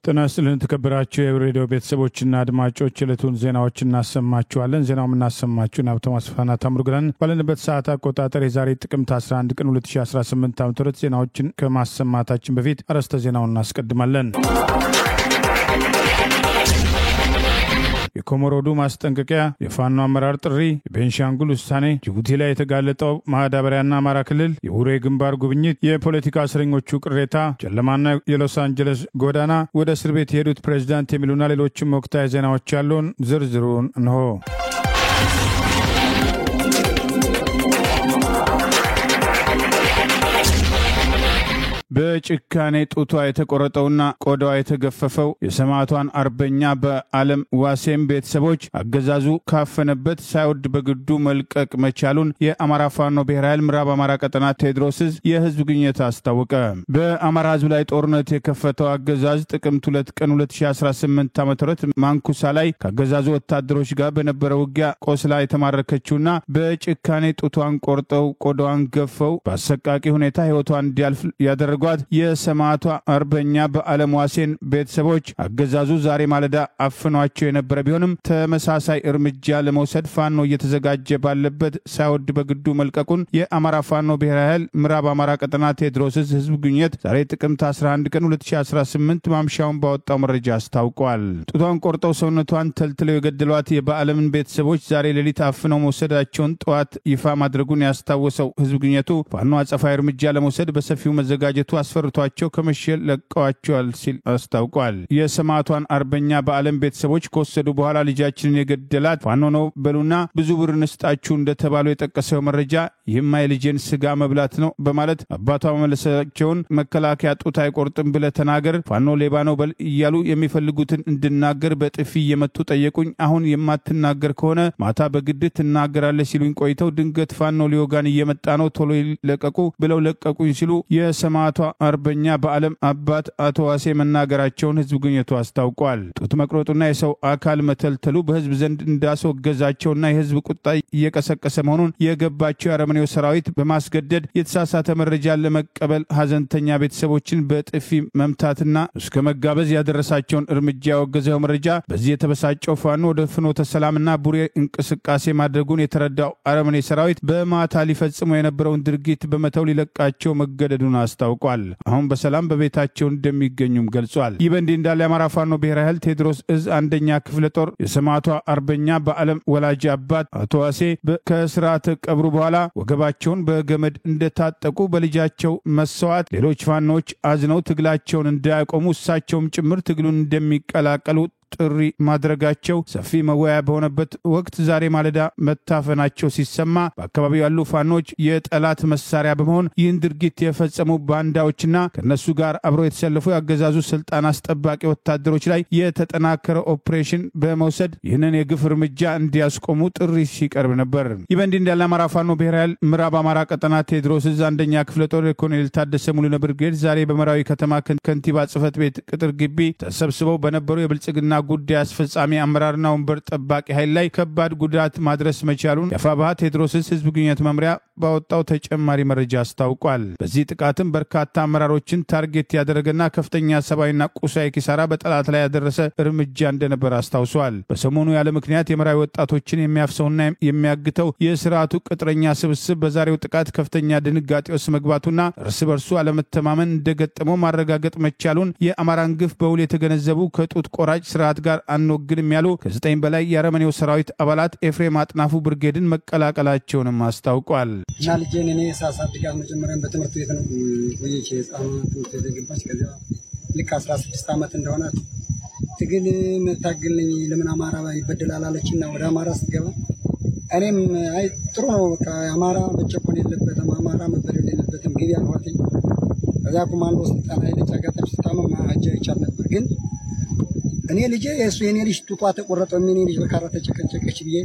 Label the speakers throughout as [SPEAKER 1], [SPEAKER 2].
[SPEAKER 1] ተናስተልን ተከብራችሁ የሬዲዮ ቤተሰቦችና አድማጮች ዕለቱን ዜናዎችን እናሰማችኋለን። ዜናውን እናሰማችሁን ሀብታሙ አስፋና ታምሩግራን ባለንበት ሰዓት አቆጣጠር የዛሬ ጥቅምት 11 ቀን 2018 ዓ.ም ዜናዎችን ከማሰማታችን በፊት አርዕስተ ዜናውን እናስቀድማለን። የኮሞሮዱ ማስጠንቀቂያ፣ የፋኖ አመራር ጥሪ፣ የቤንሻንጉል ውሳኔ፣ ጅቡቲ ላይ የተጋለጠው ማዳበሪያና አማራ ክልል የቡሬ ግንባር ጉብኝት፣ የፖለቲካ እስረኞቹ ቅሬታ፣ ጨለማና የሎስ አንጀለስ ጎዳና፣ ወደ እስር ቤት የሄዱት ፕሬዝዳንት የሚሉና ሌሎችም ወቅታዊ ዜናዎች ያሉን ዝርዝሩን እንሆ። በጭካኔ ጡቷ የተቆረጠውና ቆዳዋ የተገፈፈው የሰማዕቷን አርበኛ በዓለም ዋሴም ቤተሰቦች አገዛዙ ካፈነበት ሳይወድ በግዱ መልቀቅ መቻሉን የአማራ ፋኖ ብሔራዊ ኃይል ምዕራብ አማራ ቀጠና ቴዎድሮስ ዕዝ የህዝብ ግንኙነት አስታወቀ። በአማራ ህዝብ ላይ ጦርነት የከፈተው አገዛዝ ጥቅምት 2 ቀን 2018 ዓ.ም ማንኩሳ ላይ ከአገዛዙ ወታደሮች ጋር በነበረው ውጊያ ቆስላ የተማረከችውና በጭካኔ ጡቷን ቆርጠው ቆዳዋን ገፈው በአሰቃቂ ሁኔታ ህይወቷን እንዲያልፍ ያደረጉ የሰማዕቷ አርበኛ በዓለም ዋሴን ቤተሰቦች አገዛዙ ዛሬ ማለዳ አፍኗቸው የነበረ ቢሆንም ተመሳሳይ እርምጃ ለመውሰድ ፋኖ እየተዘጋጀ ባለበት ሳይወድ በግዱ መልቀቁን የአማራ ፋኖ ብሔራዊ ኃይል ምዕራብ አማራ ቀጠና ቴዎድሮስ ዕዝ ህዝብ ግንኙነት ዛሬ ጥቅምት 11 ቀን 2018 ማምሻውን ባወጣው መረጃ አስታውቋል። ጡቷን ቆርጠው ሰውነቷን ተልትለው የገደሏት የበዓለምን ቤተሰቦች ዛሬ ሌሊት አፍነው መውሰዳቸውን ጠዋት ይፋ ማድረጉን ያስታወሰው ህዝብ ግንኙነቱ ፋኖ አጸፋዊ እርምጃ ለመውሰድ በሰፊው መዘጋጀቱ አስፈርቷቸው ከመሸል ለቀዋቸዋል ሲል አስታውቋል። የሰማዕቷን አርበኛ በዓለም ቤተሰቦች ከወሰዱ በኋላ ልጃችንን የገደላት ፋኖ ነው በሉና ብዙ ብር እንስጣችሁ እንደተባሉ የጠቀሰው መረጃ ይህማ የልጄን ስጋ መብላት ነው በማለት አባቷ መመለሳቸውን መከላከያ ጡት አይቆርጥም ብለህ ተናገር፣ ፋኖ ሌባ ነው በል እያሉ የሚፈልጉትን እንድናገር በጥፊ እየመቱ ጠየቁኝ። አሁን የማትናገር ከሆነ ማታ በግድ ትናገራለህ ሲሉኝ ቆይተው ድንገት ፋኖ ሊወጋን እየመጣ ነው ቶሎ ይለቀቁ ብለው ለቀቁኝ ሲሉ የሰማዕቷ አርበኛ በዓለም አባት አቶ ዋሴ መናገራቸውን ህዝብ ግንኙነቱ አስታውቋል። ጡት መቅረጡና የሰው አካል መተልተሉ በህዝብ ዘንድ እንዳስወገዛቸውና የህዝብ ቁጣ እየቀሰቀሰ መሆኑን የገባቸው የአረመኔው ሰራዊት በማስገደድ የተሳሳተ መረጃ ለመቀበል ሀዘንተኛ ቤተሰቦችን በጥፊ መምታትና እስከ መጋበዝ ያደረሳቸውን እርምጃ ያወገዘው መረጃ በዚህ የተበሳጨው ፋኖ ወደ ፍኖተ ሰላምና ቡሬ እንቅስቃሴ ማድረጉን የተረዳው አረመኔ ሰራዊት በማታ ሊፈጽሙ የነበረውን ድርጊት በመተው ሊለቃቸው መገደዱን አስታውቋል። አሁን በሰላም በቤታቸው እንደሚገኙም ገልጿል። ይህ በእንዲህ እንዳለ የአማራ ፋኖ ብሔራዊ ኃይል ቴዎድሮስ ዕዝ አንደኛ ክፍለ ጦር የሰማዕቷ አርበኛ በዓለም ወላጅ አባት አቶ ዋሴ ከስርዓተ ቀብሩ በኋላ ወገባቸውን በገመድ እንደታጠቁ በልጃቸው መስዋዕት ሌሎች ፋኖች አዝነው ትግላቸውን እንዳያቆሙ እሳቸውም ጭምር ትግሉን እንደሚቀላቀሉ ጥሪ ማድረጋቸው ሰፊ መወያ በሆነበት ወቅት ዛሬ ማለዳ መታፈናቸው ሲሰማ በአካባቢው ያሉ ፋኖች የጠላት መሳሪያ በመሆን ይህን ድርጊት የፈጸሙ ባንዳዎችና ከነሱ ጋር አብረው የተሰለፉ የአገዛዙ ስልጣን አስጠባቂ ወታደሮች ላይ የተጠናከረ ኦፕሬሽን በመውሰድ ይህንን የግፍ እርምጃ እንዲያስቆሙ ጥሪ ሲቀርብ ነበር። ይህ በእንዲህ እንዳለ አማራ ፋኖ ብሔራዊ ኃይል ምዕራብ አማራ ቀጠና ቴዎድሮስ ዕዝ አንደኛ ክፍለ ጦር ኮሎኔል ታደሰ ሙሉነ ብርጌድ ዛሬ በመራዊ ከተማ ከንቲባ ጽሕፈት ቤት ቅጥር ግቢ ተሰብስበው በነበሩ የብልጽግና ጉዳይ አስፈጻሚ አመራርና ወንበር ጠባቂ ኃይል ላይ ከባድ ጉዳት ማድረስ መቻሉን የአፋብኃ ቴዎድሮስ ዕዝ ህዝብ ግንኙነት መምሪያ ባወጣው ተጨማሪ መረጃ አስታውቋል። በዚህ ጥቃትም በርካታ አመራሮችን ታርጌት ያደረገና ከፍተኛ ሰብአዊና ቁሳዊ ኪሳራ በጠላት ላይ ያደረሰ እርምጃ እንደነበር አስታውሷል። በሰሞኑ ያለ ምክንያት የመራዊ ወጣቶችን የሚያፍሰውና የሚያግተው የስርዓቱ ቅጥረኛ ስብስብ በዛሬው ጥቃት ከፍተኛ ድንጋጤ ውስጥ መግባቱና እርስ በርሱ አለመተማመን እንደገጠመው ማረጋገጥ መቻሉን የአማራን ግፍ በውል የተገነዘቡ ከጡት ቆራጭ ስርዓት ጋር አንወግንም ያሉ ከ9 በላይ የአረመኔው ሰራዊት አባላት ኤፍሬም አጥናፉ ብርጌድን መቀላቀላቸውንም አስታውቋል።
[SPEAKER 2] እና ልጄን እኔ ሳሳድጋት መጀመሪያን በትምህርት ቤት ነው ወይቼ ህፃናት ትምህርት ቤት ገባች። ከዚያ ልክ 16 ዓመት እንደሆናት ትግል መታገልኝ ለምን አማራ ይበደላል አለችና ወደ አማራ ስትገባ እኔም አይ ጥሩ ነው በቃ አማራ መጨቆን የለበትም አማራ መበደል የለበትም ግቢ አልኳትኝ። ከዚያ ኮማንዶ ስልጣን ኃይለች አጋጣሚ ስታመም አጃ ይቻል ነበር ግን እኔ ልጄ የሱ የኔ ልጅ ጡቷ ተቆረጠው የኔ ልጅ በካራ ተጨቀጨቀች ብዬ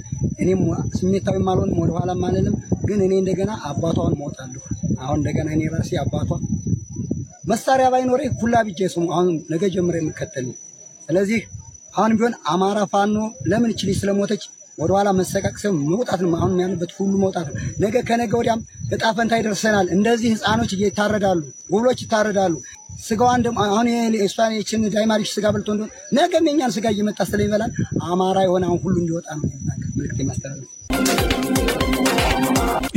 [SPEAKER 2] እኔም ስሜታዊ ማልሆን ወደ ኋላ ማለንም ግን እኔ እንደገና አባቷን ሞታለሁ። አሁን እንደገና እኔ ራሴ አባቷ መሳሪያ ባይኖረኝ ኩላ ብቻ የሱ አሁን ነገ ጀምሬ የምከተል። ስለዚህ አሁን ቢሆን አማራ ፋኖ ለምን እቺ ልጅ ስለሞተች ወደ ኋላ መሰቃቅሰው መውጣት ነው። አሁን ያለበት ሁሉ መውጣት ነው። ነገ ከነገ ወዲያም እጣ ፈንታ ይደርሰናል። እንደዚህ ህፃኖች ይታረዳሉ፣ ጉብሎች ይታረዳሉ። ስጋዋን ደም አሁን የእሷን እቺን ዳይማሪሽ ስጋ በልቶ እንደሆነ ነገም የኛን ስጋ እየመጣ ስለይበላል አማራ የሆነ አሁን ሁሉ እንዲወጣ ነው መልክት ማስተላለፍ።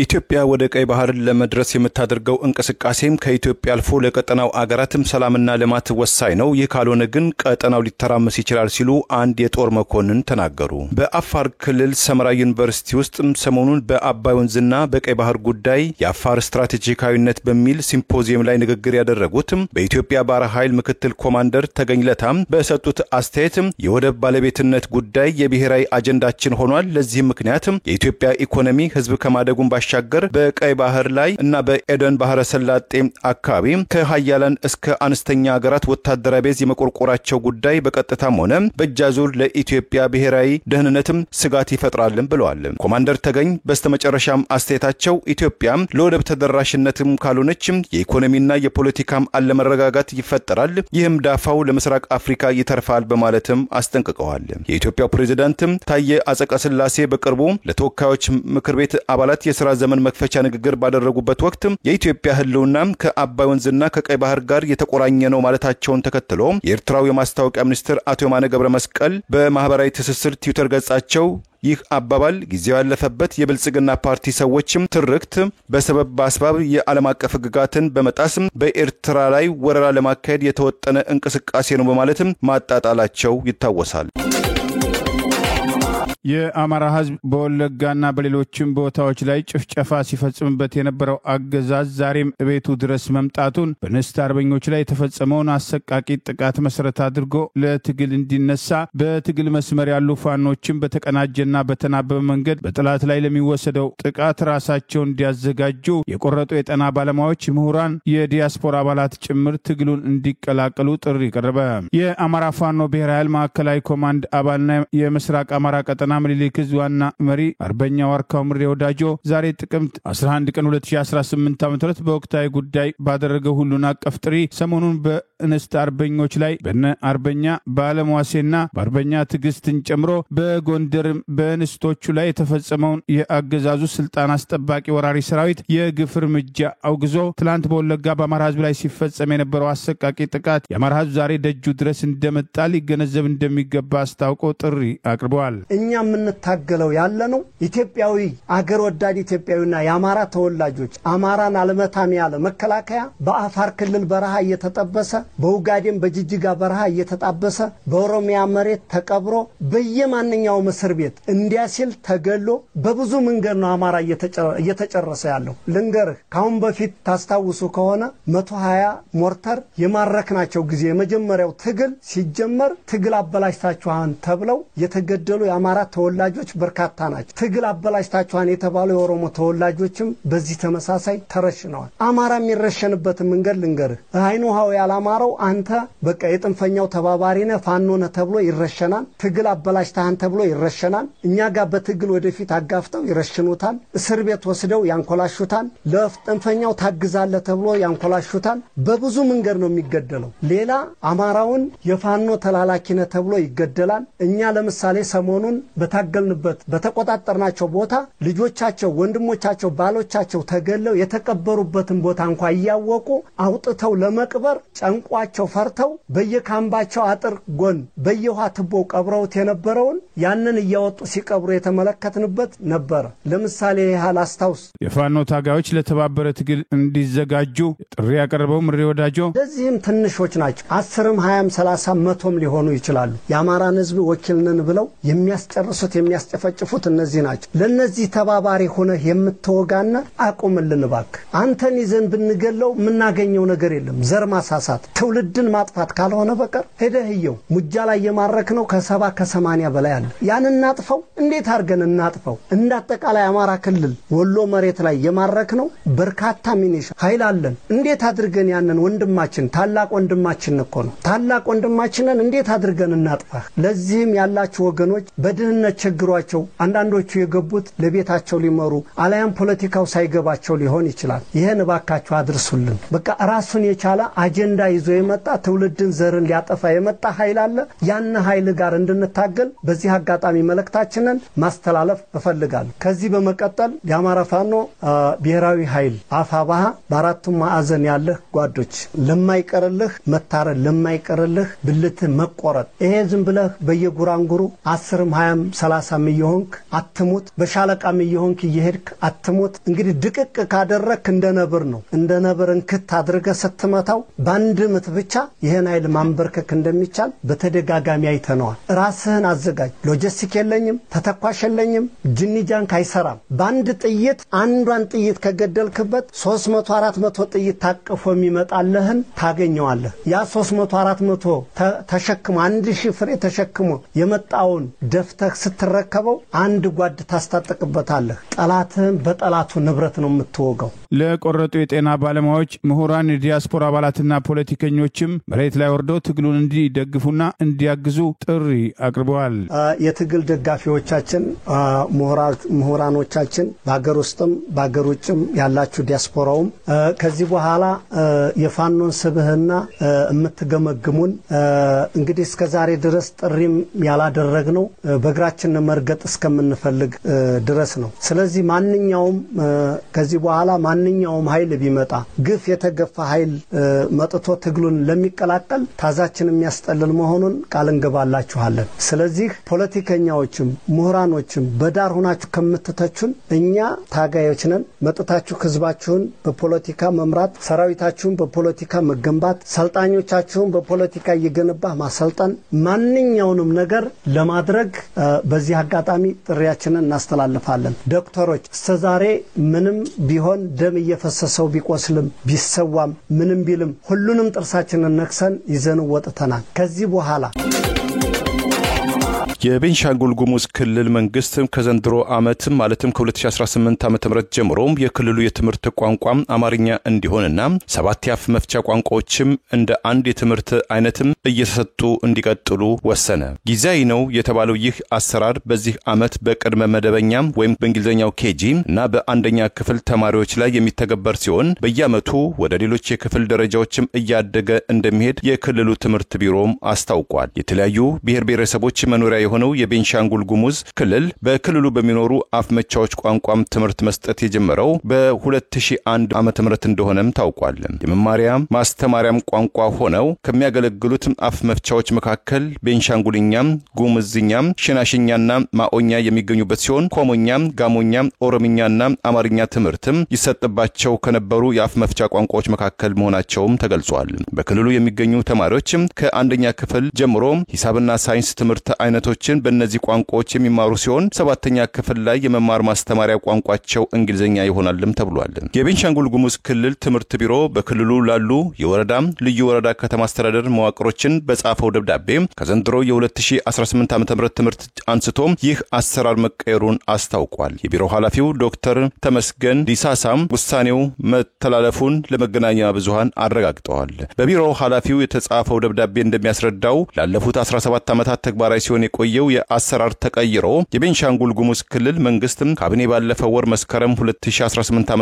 [SPEAKER 3] ኢትዮጵያ ወደ ቀይ ባህር ለመድረስ የምታደርገው እንቅስቃሴም ከኢትዮጵያ አልፎ ለቀጠናው አገራትም ሰላምና ልማት ወሳኝ ነው። ይህ ካልሆነ ግን ቀጠናው ሊተራመስ ይችላል ሲሉ አንድ የጦር መኮንን ተናገሩ። በአፋር ክልል ሰመራ ዩኒቨርሲቲ ውስጥ ሰሞኑን በአባይ ወንዝና በቀይ ባህር ጉዳይ የአፋር ስትራቴጂካዊነት በሚል ሲምፖዚየም ላይ ንግግር ያደረጉት በኢትዮጵያ ባህር ኃይል ምክትል ኮማንደር ተገኝለታም በሰጡት አስተያየት የወደብ ባለቤትነት ጉዳይ የብሔራዊ አጀንዳችን ሆኗል። ለዚህ ምክንያት የኢትዮጵያ ኢኮኖሚ ህዝብ ከማደጉን ባሻገር በቀይ ባህር ላይ እና በኤደን ባህረ ሰላጤ አካባቢ ከሃያላን እስከ አነስተኛ ሀገራት ወታደራዊ ቤዝ የመቆርቆራቸው ጉዳይ በቀጥታም ሆነ በእጃዙር ለኢትዮጵያ ብሔራዊ ደህንነትም ስጋት ይፈጥራልን ብለዋል። ኮማንደር ተገኝ በስተመጨረሻም አስተያየታቸው ኢትዮጵያ ለወደብ ተደራሽነትም ካልሆነች የኢኮኖሚና የፖለቲካም አለመረጋጋት ይፈጠራል፣ ይህም ዳፋው ለምስራቅ አፍሪካ ይተርፋል በማለትም አስጠንቅቀዋል። የኢትዮጵያ ፕሬዝዳንት ታዬ አጽቀሥላሴ በቅርቡ ለተወካዮች ምክር ቤት አባላት የሥራ ዘመን መክፈቻ ንግግር ባደረጉበት ወቅት የኢትዮጵያ ህልውና ከአባይ ወንዝና ከቀይ ባህር ጋር የተቆራኘ ነው ማለታቸውን ተከትሎ የኤርትራው የማስታወቂያ ሚኒስትር አቶ የማነ ገብረመስቀል በማህበራዊ ትስስር ትዊተር ገጻቸው ይህ አባባል ጊዜው ያለፈበት የብልጽግና ፓርቲ ሰዎችም ትርክት በሰበብ በአስባብ የዓለም አቀፍ ህግጋትን በመጣስ በኤርትራ ላይ ወረራ ለማካሄድ የተወጠነ እንቅስቃሴ ነው በማለትም ማጣጣላቸው ይታወሳል።
[SPEAKER 1] የአማራ ህዝብ በወለጋና በሌሎችም ቦታዎች ላይ ጭፍጨፋ ሲፈጽምበት የነበረው አገዛዝ ዛሬም ቤቱ ድረስ መምጣቱን በንስት አርበኞች ላይ የተፈጸመውን አሰቃቂ ጥቃት መሰረት አድርጎ ለትግል እንዲነሳ በትግል መስመር ያሉ ፋኖችን በተቀናጀና በተናበበ መንገድ በጥላት ላይ ለሚወሰደው ጥቃት ራሳቸውን እንዲያዘጋጁ የቆረጡ የጤና ባለሙያዎች፣ ምሁራን፣ የዲያስፖራ አባላት ጭምር ትግሉን እንዲቀላቀሉ ጥሪ ቀረበ። የአማራ ፋኖ ብሔራዊ ኃይል ማዕከላዊ ኮማንድ አባልና የምስራቅ አማራ ቀጠና ምኒልክ ዋና መሪ አርበኛ ዋርካው ምሬ ወዳጆ ዛሬ ጥቅምት 11 ቀን 2018 ዓ.ም በወቅታዊ ጉዳይ ባደረገው ሁሉን አቀፍ ጥሪ ሰሞኑን በእንስት አርበኞች ላይ በነ አርበኛ ባለሟሴና በአርበኛ ትግስትን ጨምሮ በጎንደር በእንስቶቹ ላይ የተፈጸመውን የአገዛዙ ስልጣን አስጠባቂ ወራሪ ሰራዊት የግፍ እርምጃ አውግዞ ትላንት በወለጋ በአማራ ህዝብ ላይ ሲፈጸም የነበረው አሰቃቂ ጥቃት የአማራ ህዝብ ዛሬ ደጁ ድረስ እንደመጣ ሊገነዘብ እንደሚገባ አስታውቆ ጥሪ አቅርበዋል።
[SPEAKER 4] እኛ የምንታገለው ያለነው ኢትዮጵያዊ አገር ወዳድ ኢትዮጵያዊና የአማራ ተወላጆች አማራን አልመታም ያለ መከላከያ በአፋር ክልል በረሃ እየተጠበሰ በኡጋዴን በጅጅጋ በረሃ እየተጣበሰ በኦሮሚያ መሬት ተቀብሮ በየማንኛው እስር ቤት እንዲያሲል ተገሎ በብዙ መንገድ ነው አማራ እየተጨረሰ ያለው። ልንገርህ ካሁን በፊት ታስታውሱ ከሆነ 120 ሞርተር የማረክናቸው ጊዜ የመጀመሪያው ትግል ሲጀመር ትግል አበላሽታችኋን ተብለው የተገደሉ የአማራ ተወላጆች በርካታ ናቸው። ትግል አበላሽታችኋን የተባሉ የኦሮሞ ተወላጆችም በዚህ ተመሳሳይ ተረሽነዋል። አማራ የሚረሸንበት መንገድ ልንገርህ። አይኑሃው ያላማረው አንተ በቃ የጥንፈኛው ተባባሪ ነህ ፋኖ ነህ ተብሎ ይረሸናል። ትግል አበላሽታህን ተብሎ ይረሸናል። እኛ ጋር በትግል ወደፊት አጋፍተው ይረሽኑታል። እስር ቤት ወስደው ያንኮላሹታል። ለጥንፈኛው ታግዛለህ ተብሎ ያንኮላሹታል። በብዙ መንገድ ነው የሚገደለው። ሌላ አማራውን የፋኖ ተላላኪ ነህ ተብሎ ይገደላል። እኛ ለምሳሌ ሰሞኑን በታገልንበት በተቆጣጣርናቸው ቦታ ልጆቻቸው ወንድሞቻቸው ባሎቻቸው ተገለው የተቀበሩበትን ቦታ እንኳን ያወቁ አውጥተው ለመቅበር ጨንቋቸው ፈርተው በየካምባቸው አጥር ጎን በየውሃ ትቦ ቀብረውት የነበረውን ያንን እያወጡ ሲቀብሩ የተመለከትንበት ነበር። ለምሳሌ ያህል አስታውስ።
[SPEAKER 1] የፋኖ ታጋዮች ለተባበረ ትግል እንዲዘጋጁ ጥሪ ያቀርበው ምሬ ወዳጆ
[SPEAKER 4] ለዚህም ትንሾች ናቸው። 10ም 20ም 30ም 100ም ሊሆኑ ይችላሉ። የአማራን ህዝብ ወኪልነን ብለው የሚያስጨርሱት የሚያስጨፈጭፉት እነዚህ ናቸው። ለነዚህ ተባባሪ ሆነ የምትወጋና አቁምልን ባክ። አንተን ይዘን ብንገለው ምናገኘው ነገር የለም። ዘር ማሳሳት ትውልድን ማጥፋት ካልሆነ በቀር ሄደህየው ሙጃ ላይ የማረክነው ከ70 ከ80 በላይ አለ። ያን እናጥፈው እንዴት አርገን እናጥፈው? እንዳጠቃላይ አማራ ክልል ወሎ መሬት ላይ የማረክነው በርካታ ሚኒሻ ኃይል አለን። እንዴት አድርገን ያንን ወንድማችን ታላቅ ወንድማችን እኮ ነው ታላቅ ወንድማችንን እንዴት አድርገን እናጥፋ? ለዚህም ያላችሁ ወገኖች በድህነት ማንነት ችግሯቸው አንዳንዶቹ የገቡት ለቤታቸው ሊመሩ አላያም ፖለቲካው ሳይገባቸው ሊሆን ይችላል። ይሄን ባካችሁ አድርሱልን። በቃ ራሱን የቻለ አጀንዳ ይዞ የመጣ ትውልድን ዘርን ሊያጠፋ የመጣ ኃይል አለ። ያን ኃይል ጋር እንድንታገል በዚህ አጋጣሚ መልእክታችንን ማስተላለፍ እፈልጋለሁ። ከዚህ በመቀጠል የአማራ ፋኖ ብሔራዊ ኃይል አፋባሃ በአራቱም ማዕዘን ያለህ ጓዶች ለማይቀርልህ መታረድ ለማይቀርልህ ብልት መቆረጥ ይሄ ዝም ብለህ በየጉራንጉሩ 10ም 20ም 30ም ይሆንክ አትሙት በሻለቃም ይሆንክ ይሄድክ አትሙት። እንግዲህ ድቅቅ ካደረክ እንደ ነብር ነው። እንደ ነብርን ክት አድርገህ ስትመታው ባንድ ምት ብቻ ይሄን ኃይል ማንበርከክ እንደሚቻል በተደጋጋሚ አይተነዋል። ራስህን አዘጋጅ። ሎጂስቲክ የለኝም ተተኳሽ የለኝም ጅኒጃን ካይሰራም ባንድ ጥይት አንዷን ጥይት ከገደልክበት 300 400 ጥይት ታቀፎ የሚመጣልህን ታገኘዋለህ። ያ 300 400 ተሸክሞ 1000 ፍሬ ተሸክሞ የመጣውን ደፍተህ ስትረከበው አንድ ጓድ ታስታጥቅበታለህ። ጠላትህን በጠላቱ ንብረት ነው የምትወጋው።
[SPEAKER 1] ለቆረጡ የጤና ባለሙያዎች ምሁራን ዲያስፖራ አባላትና ፖለቲከኞችም መሬት ላይ ወርደው ትግሉን እንዲደግፉና እንዲያግዙ ጥሪ አቅርበዋል።
[SPEAKER 4] የትግል ደጋፊዎቻችን ምሁራኖቻችን በአገር ውስጥም በአገር ውጭም ያላችሁ ዲያስፖራውም ከዚህ በኋላ የፋኖን ስብህና የምትገመግሙን እንግዲህ እስከዛሬ ድረስ ጥሪም ያላደረግነው በእግራችን መርገጥ እስከምንፈልግ ድረስ ነው። ስለዚህ ማንኛውም ከዚህ በኋላ ማንኛውም ኃይል ቢመጣ ግፍ የተገፋ ኃይል መጥቶ ትግሉን ለሚቀላቀል ታዛችን የሚያስጠልል መሆኑን ቃል እንገባላችኋለን። ስለዚህ ፖለቲከኛዎችም ምሁራኖችም በዳር ሆናችሁ ከምትተቹን እኛ ታጋዮች ነን። መጥታችሁ ህዝባችሁን በፖለቲካ መምራት፣ ሰራዊታችሁን በፖለቲካ መገንባት፣ ሰልጣኞቻችሁን በፖለቲካ እየገነባ ማሰልጣን ማንኛውንም ነገር ለማድረግ በዚህ አጋጣሚ ጥሪያችንን እናስተላልፋለን። ዶክተሮች እስከዛሬ ምንም ቢሆን ደም እየፈሰሰው ቢቆስልም ቢሰዋም ምንም ቢልም ሁሉንም ጥርሳችንን ነክሰን ይዘን ወጥተናል። ከዚህ በኋላ
[SPEAKER 3] የቤንሻንጉል ጉሙዝ ክልል መንግስት ከዘንድሮ ዓመት ማለትም ከ2018 ዓ.ም ጀምሮ የክልሉ የትምህርት ቋንቋ አማርኛ እንዲሆንና 7 የአፍ መፍቻ ቋንቋዎችም እንደ አንድ የትምህርት አይነትም እየተሰጡ እንዲቀጥሉ ወሰነ። ጊዜያዊ ነው የተባለው ይህ አሰራር በዚህ ዓመት በቅድመ መደበኛ ወይም በእንግሊዝኛው ኬጂ እና በአንደኛ ክፍል ተማሪዎች ላይ የሚተገበር ሲሆን በየዓመቱ ወደ ሌሎች የክፍል ደረጃዎችም እያደገ እንደሚሄድ የክልሉ ትምህርት ቢሮም አስታውቋል። የተለያዩ ብሔር ብሔረሰቦች መኖሪያ የሆነው የቤንሻንጉል ጉሙዝ ክልል በክልሉ በሚኖሩ አፍ መፍቻዎች ቋንቋም ትምህርት መስጠት የጀመረው በ2001 ዓመተ ምህረት እንደሆነም ታውቋል። የመማሪያ ማስተማሪያም ቋንቋ ሆነው ከሚያገለግሉት አፍ መፍቻዎች መካከል ቤንሻንጉልኛም፣ ጉሙዝኛም፣ ሽናሽኛና ማኦኛ የሚገኙበት ሲሆን ኮሞኛም፣ ጋሞኛም፣ ኦሮምኛና አማርኛ ትምህርትም ይሰጥባቸው ከነበሩ የአፍ መፍቻ ቋንቋዎች መካከል መሆናቸውም ተገልጿል። በክልሉ የሚገኙ ተማሪዎችም ከአንደኛ ክፍል ጀምሮ ሂሳብና ሳይንስ ትምህርት አይነቶችን በእነዚህ ቋንቋዎች የሚማሩ ሲሆን 7ኛ ክፍል ላይ የመማር ማስተማሪያ ቋንቋቸው እንግሊዝኛ ይሆናልም ተብሏል። የቤንሻንጉል ጉሙዝ ክልል ትምህርት ቢሮ በክልሉ ላሉ የወረዳ ልዩ ወረዳ ከተማ አስተዳደር መዋቅሮችን በጻፈው ደብዳቤ ከዘንድሮ የ2018 ዓ.ም ትምህርት አንስቶ ይህ አሰራር መቀየሩን አስታውቋል። የቢሮ ኃላፊው ዶክተር ተመስገን ዲሳሳም ውሳኔው መተላለፉን ለመገናኛ ብዙሃን አረጋግጠዋል። በቢሮው ኃላፊው የተጻፈው ደብዳቤ እንደሚያስረዳው ላለፉት 17 ዓመታት ተግባራዊ ሲሆን የቆየው የአሰራር ተቀይሮ የቤንሻንጉል ጉሙዝ ክልል መንግስትም ካቢኔ ባለፈው ወር መስከረም 2018 ዓ.ም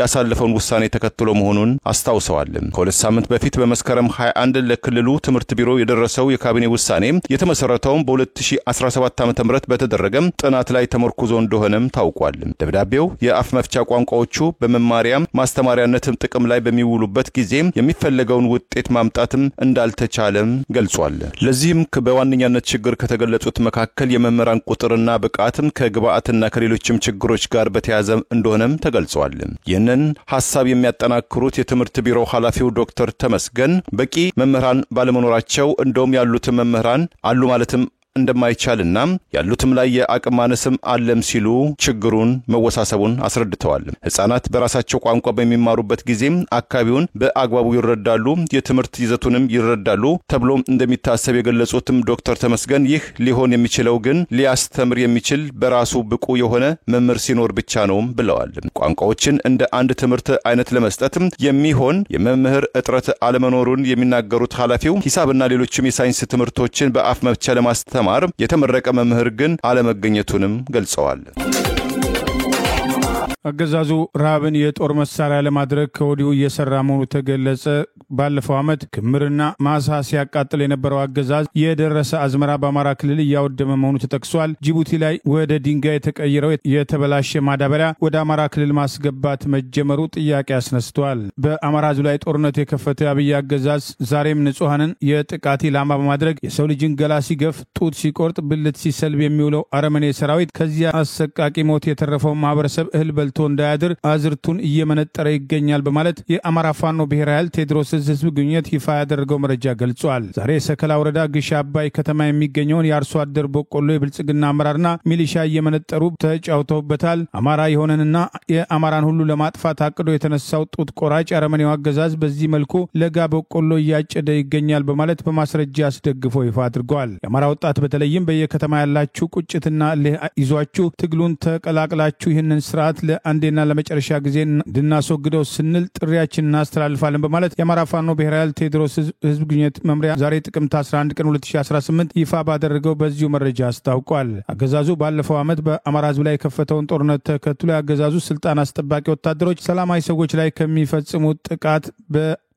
[SPEAKER 3] ያሳለፈውን ውሳኔ ተከትሎ መሆኑን አስታውሰዋል። ከሁለት ሳምንት በፊት በመስከረም 21 ለክልሉ ትምህርት ቢሮ የደረሰው የካቢኔ ውሳኔ የተመሰረተው በ2017 ዓ.ም በተደረገ ጥናት ላይ ተመርኩዞ እንደሆነም ታውቋል። ደብዳቤው የአፍ መፍቻ ቋንቋዎቹ በመማሪያ ማስተማሪያነትም ጥቅም ላይ በሚውሉበት ጊዜ የሚፈለገውን ውጤት ማምጣትም እንዳልተቻለም ገልጿል። ለዚህም በዋነኛነት ችግር ከተገለጹት መካከል የመምህራን ቁጥርና ብቃትም ከግብአትና ከሌሎችም ችግሮች ጋር በተያያዘ እንደሆነም ተገልጿል። ይህንን ሐሳብ የሚያጠናክሩት የትምህርት ቢሮ ኃላፊው ዶክተር ተመስገን በቂ መምህራን ባለመኖራቸው እንደውም ያሉት መምህራን አሉ ማለትም እንደማይቻልና ያሉትም ላይ የአቅም ማነስም አለም ሲሉ ችግሩን መወሳሰቡን አስረድተዋል። ህፃናት በራሳቸው ቋንቋ በሚማሩበት ጊዜ አካባቢውን በአግባቡ ይረዳሉ፣ የትምህርት ይዘቱንም ይረዳሉ ተብሎ እንደሚታሰብ የገለጹትም ዶክተር ተመስገን ይህ ሊሆን የሚችለው ግን ሊያስተምር የሚችል በራሱ ብቁ የሆነ መምህር ሲኖር ብቻ ነው ብለዋል። ቋንቋዎችን እንደ አንድ ትምህርት አይነት ለመስጠት የሚሆን የመምህር እጥረት አለመኖሩን የሚናገሩት ኃላፊው ሂሳብና ሌሎችም የሳይንስ ትምህርቶችን በአፍ መፍቻ ለማስተማር ለማስተማር የተመረቀ መምህር ግን አለመገኘቱንም ገልጸዋል።
[SPEAKER 1] አገዛዙ ረሃብን የጦር መሳሪያ ለማድረግ ከወዲሁ እየሰራ መሆኑ ተገለጸ። ባለፈው ዓመት ክምርና ማሳ ሲያቃጥል የነበረው አገዛዝ የደረሰ አዝመራ በአማራ ክልል እያወደመ መሆኑ ተጠቅሷል። ጅቡቲ ላይ ወደ ድንጋይ የተቀየረው የተበላሸ ማዳበሪያ ወደ አማራ ክልል ማስገባት መጀመሩ ጥያቄ አስነስቷል። በአማራ ሕዝብ ላይ ጦርነት የከፈተ አብይ አገዛዝ ዛሬም ንጹሐንን የጥቃት ኢላማ በማድረግ የሰው ልጅን ገላ ሲገፍ፣ ጡት ሲቆርጥ፣ ብልት ሲሰልብ የሚውለው አረመኔ ሰራዊት ከዚያ አሰቃቂ ሞት የተረፈው ማህበረሰብ እህል በልቶ እንዳያድር አዝርቱን እየመነጠረ ይገኛል በማለት የአማራ ፋኖ ብሔራዊ ኃይል ቴዎድሮስ ህዝብ ግንኙነት ይፋ ያደረገው መረጃ ገልጿል። ዛሬ ሰከላ ወረዳ ግሽ አባይ ከተማ የሚገኘውን የአርሶ አደር በቆሎ የብልጽግና አመራርና ሚሊሻ እየመነጠሩ ተጫውተውበታል። አማራ የሆነንና የአማራን ሁሉ ለማጥፋት አቅዶ የተነሳው ጡት ቆራጭ አረመኔው አገዛዝ በዚህ መልኩ ለጋ በቆሎ እያጨደ ይገኛል በማለት በማስረጃ አስደግፎ ይፋ አድርገዋል። የአማራ ወጣት በተለይም በየከተማ ያላችሁ ቁጭትና ይዟችሁ ትግሉን ተቀላቅላችሁ ይህንን ስርዓት ለአንዴና ለመጨረሻ ጊዜ እንድናስወግደው ስንል ጥሪያችንን እናስተላልፋለን በማለት የአማራ ፋኖ ብሔራዊ ኃይል ቴዎድሮስ ህዝብ ግንኙነት መምሪያ ዛሬ ጥቅምት 11 ቀን 2018 ይፋ ባደረገው በዚሁ መረጃ አስታውቋል። አገዛዙ ባለፈው ዓመት በአማራ ህዝብ ላይ የከፈተውን ጦርነት ተከትሎ የአገዛዙ ስልጣን አስጠባቂ ወታደሮች ሰላማዊ ሰዎች ላይ ከሚፈጽሙት ጥቃት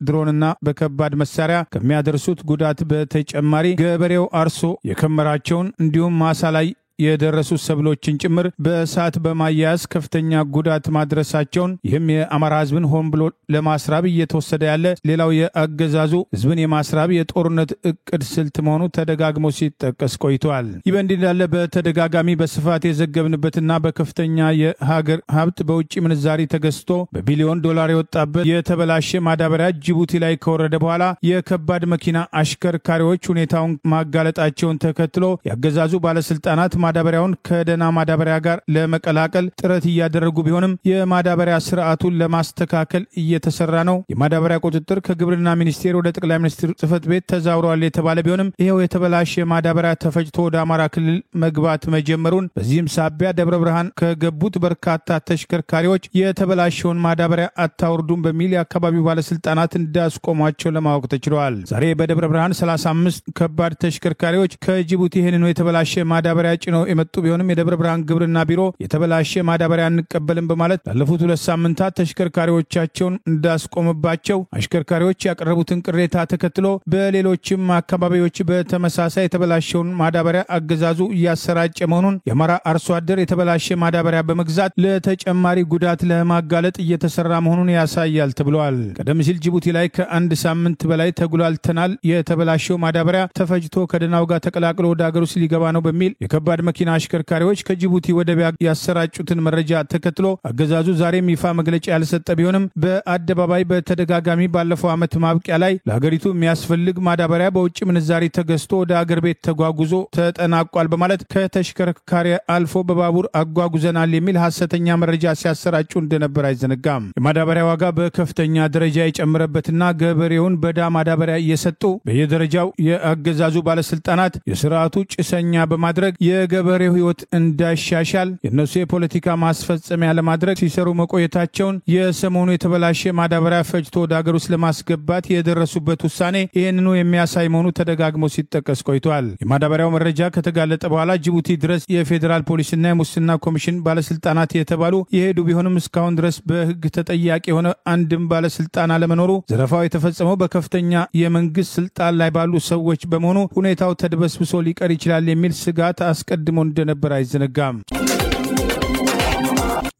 [SPEAKER 1] ድሮንና በከባድ መሳሪያ ከሚያደርሱት ጉዳት በተጨማሪ ገበሬው አርሶ የከመራቸውን እንዲሁም ማሳ ላይ የደረሱ ሰብሎችን ጭምር በእሳት በማያያዝ ከፍተኛ ጉዳት ማድረሳቸውን ይህም የአማራ ህዝብን ሆን ብሎ ለማስራብ እየተወሰደ ያለ ሌላው የአገዛዙ ህዝብን የማስራብ የጦርነት እቅድ ስልት መሆኑ ተደጋግሞ ሲጠቀስ ቆይቷል። ይህ በእንዲህ እንዳለ በተደጋጋሚ በስፋት የዘገብንበትና በከፍተኛ የሀገር ሀብት በውጭ ምንዛሪ ተገዝቶ በቢሊዮን ዶላር የወጣበት የተበላሸ ማዳበሪያ ጅቡቲ ላይ ከወረደ በኋላ የከባድ መኪና አሽከርካሪዎች ሁኔታውን ማጋለጣቸውን ተከትሎ የአገዛዙ ባለስልጣናት ማዳበሪያውን ከደና ማዳበሪያ ጋር ለመቀላቀል ጥረት እያደረጉ ቢሆንም የማዳበሪያ ስርዓቱን ለማስተካከል እየተሰራ ነው። የማዳበሪያ ቁጥጥር ከግብርና ሚኒስቴር ወደ ጠቅላይ ሚኒስትር ጽህፈት ቤት ተዛውሯል የተባለ ቢሆንም ይሄው የተበላሸ ማዳበሪያ ተፈጭቶ ወደ አማራ ክልል መግባት መጀመሩን፣ በዚህም ሳቢያ ደብረ ብርሃን ከገቡት በርካታ ተሽከርካሪዎች የተበላሸውን ማዳበሪያ አታወርዱም በሚል የአካባቢው ባለስልጣናት እንዳስቆሟቸው ለማወቅ ተችሏል። ዛሬ በደብረ ብርሃን 35 ከባድ ተሽከርካሪዎች ከጅቡቲ ይህንኑ የተበላሸ ማዳበሪያ ነው የመጡ ቢሆንም የደብረ ብርሃን ግብርና ቢሮ የተበላሸ ማዳበሪያ እንቀበልም በማለት ላለፉት 2 ሳምንታት ተሽከርካሪዎቻቸውን እንዳስቆመባቸው አሽከርካሪዎች ያቀረቡትን ቅሬታ ተከትሎ በሌሎችም አካባቢዎች በተመሳሳይ የተበላሸውን ማዳበሪያ አገዛዙ እያሰራጨ መሆኑን የአማራ አርሶ አደር የተበላሸ ማዳበሪያ በመግዛት ለተጨማሪ ጉዳት ለማጋለጥ እየተሰራ መሆኑን ያሳያል ተብሏል። ቀደም ሲል ጅቡቲ ላይ ከ1 ሳምንት በላይ ተጉላልተናል፣ የተበላሸው ማዳበሪያ ተፈጅቶ ከደናው ጋር ተቀላቅሎ ወደ አገር ውስጥ ሊገባ ነው በሚል የከባድ መኪና አሽከርካሪዎች ከጅቡቲ ወደብ ያሰራጩትን መረጃ ተከትሎ አገዛዙ ዛሬም ይፋ መግለጫ ያልሰጠ ቢሆንም በአደባባይ በተደጋጋሚ ባለፈው ዓመት ማብቂያ ላይ ለሀገሪቱ የሚያስፈልግ ማዳበሪያ በውጭ ምንዛሪ ተገዝቶ ወደ አገር ቤት ተጓጉዞ ተጠናቋል በማለት ከተሽከርካሪ አልፎ በባቡር አጓጉዘናል የሚል ሐሰተኛ መረጃ ሲያሰራጩ እንደነበር አይዘነጋም። የማዳበሪያ ዋጋ በከፍተኛ ደረጃ የጨመረበትና ገበሬውን በዳ ማዳበሪያ እየሰጡ በየደረጃው የአገዛዙ ባለስልጣናት የስርዓቱ ጭሰኛ በማድረግ የገበሬው ህይወት እንዳይሻሻል የነሱ የፖለቲካ ማስፈጸሚያ ለማድረግ ሲሰሩ መቆየታቸውን የሰሞኑ የተበላሸ ማዳበሪያ ፈጅቶ ወደ አገር ውስጥ ለማስገባት የደረሱበት ውሳኔ ይህንኑ የሚያሳይ መሆኑ ተደጋግሞ ሲጠቀስ ቆይቷል። የማዳበሪያው መረጃ ከተጋለጠ በኋላ ጅቡቲ ድረስ የፌዴራል ፖሊስና የሙስና ኮሚሽን ባለስልጣናት የተባሉ የሄዱ ቢሆንም እስካሁን ድረስ በህግ ተጠያቂ የሆነ አንድም ባለስልጣን አለመኖሩ፣ ዘረፋው የተፈጸመው በከፍተኛ የመንግስት ስልጣን ላይ ባሉ ሰዎች በመሆኑ ሁኔታው ተድበስብሶ ሊቀር ይችላል የሚል ስጋት አስቀድሞ እንደነበር አይዘነጋም።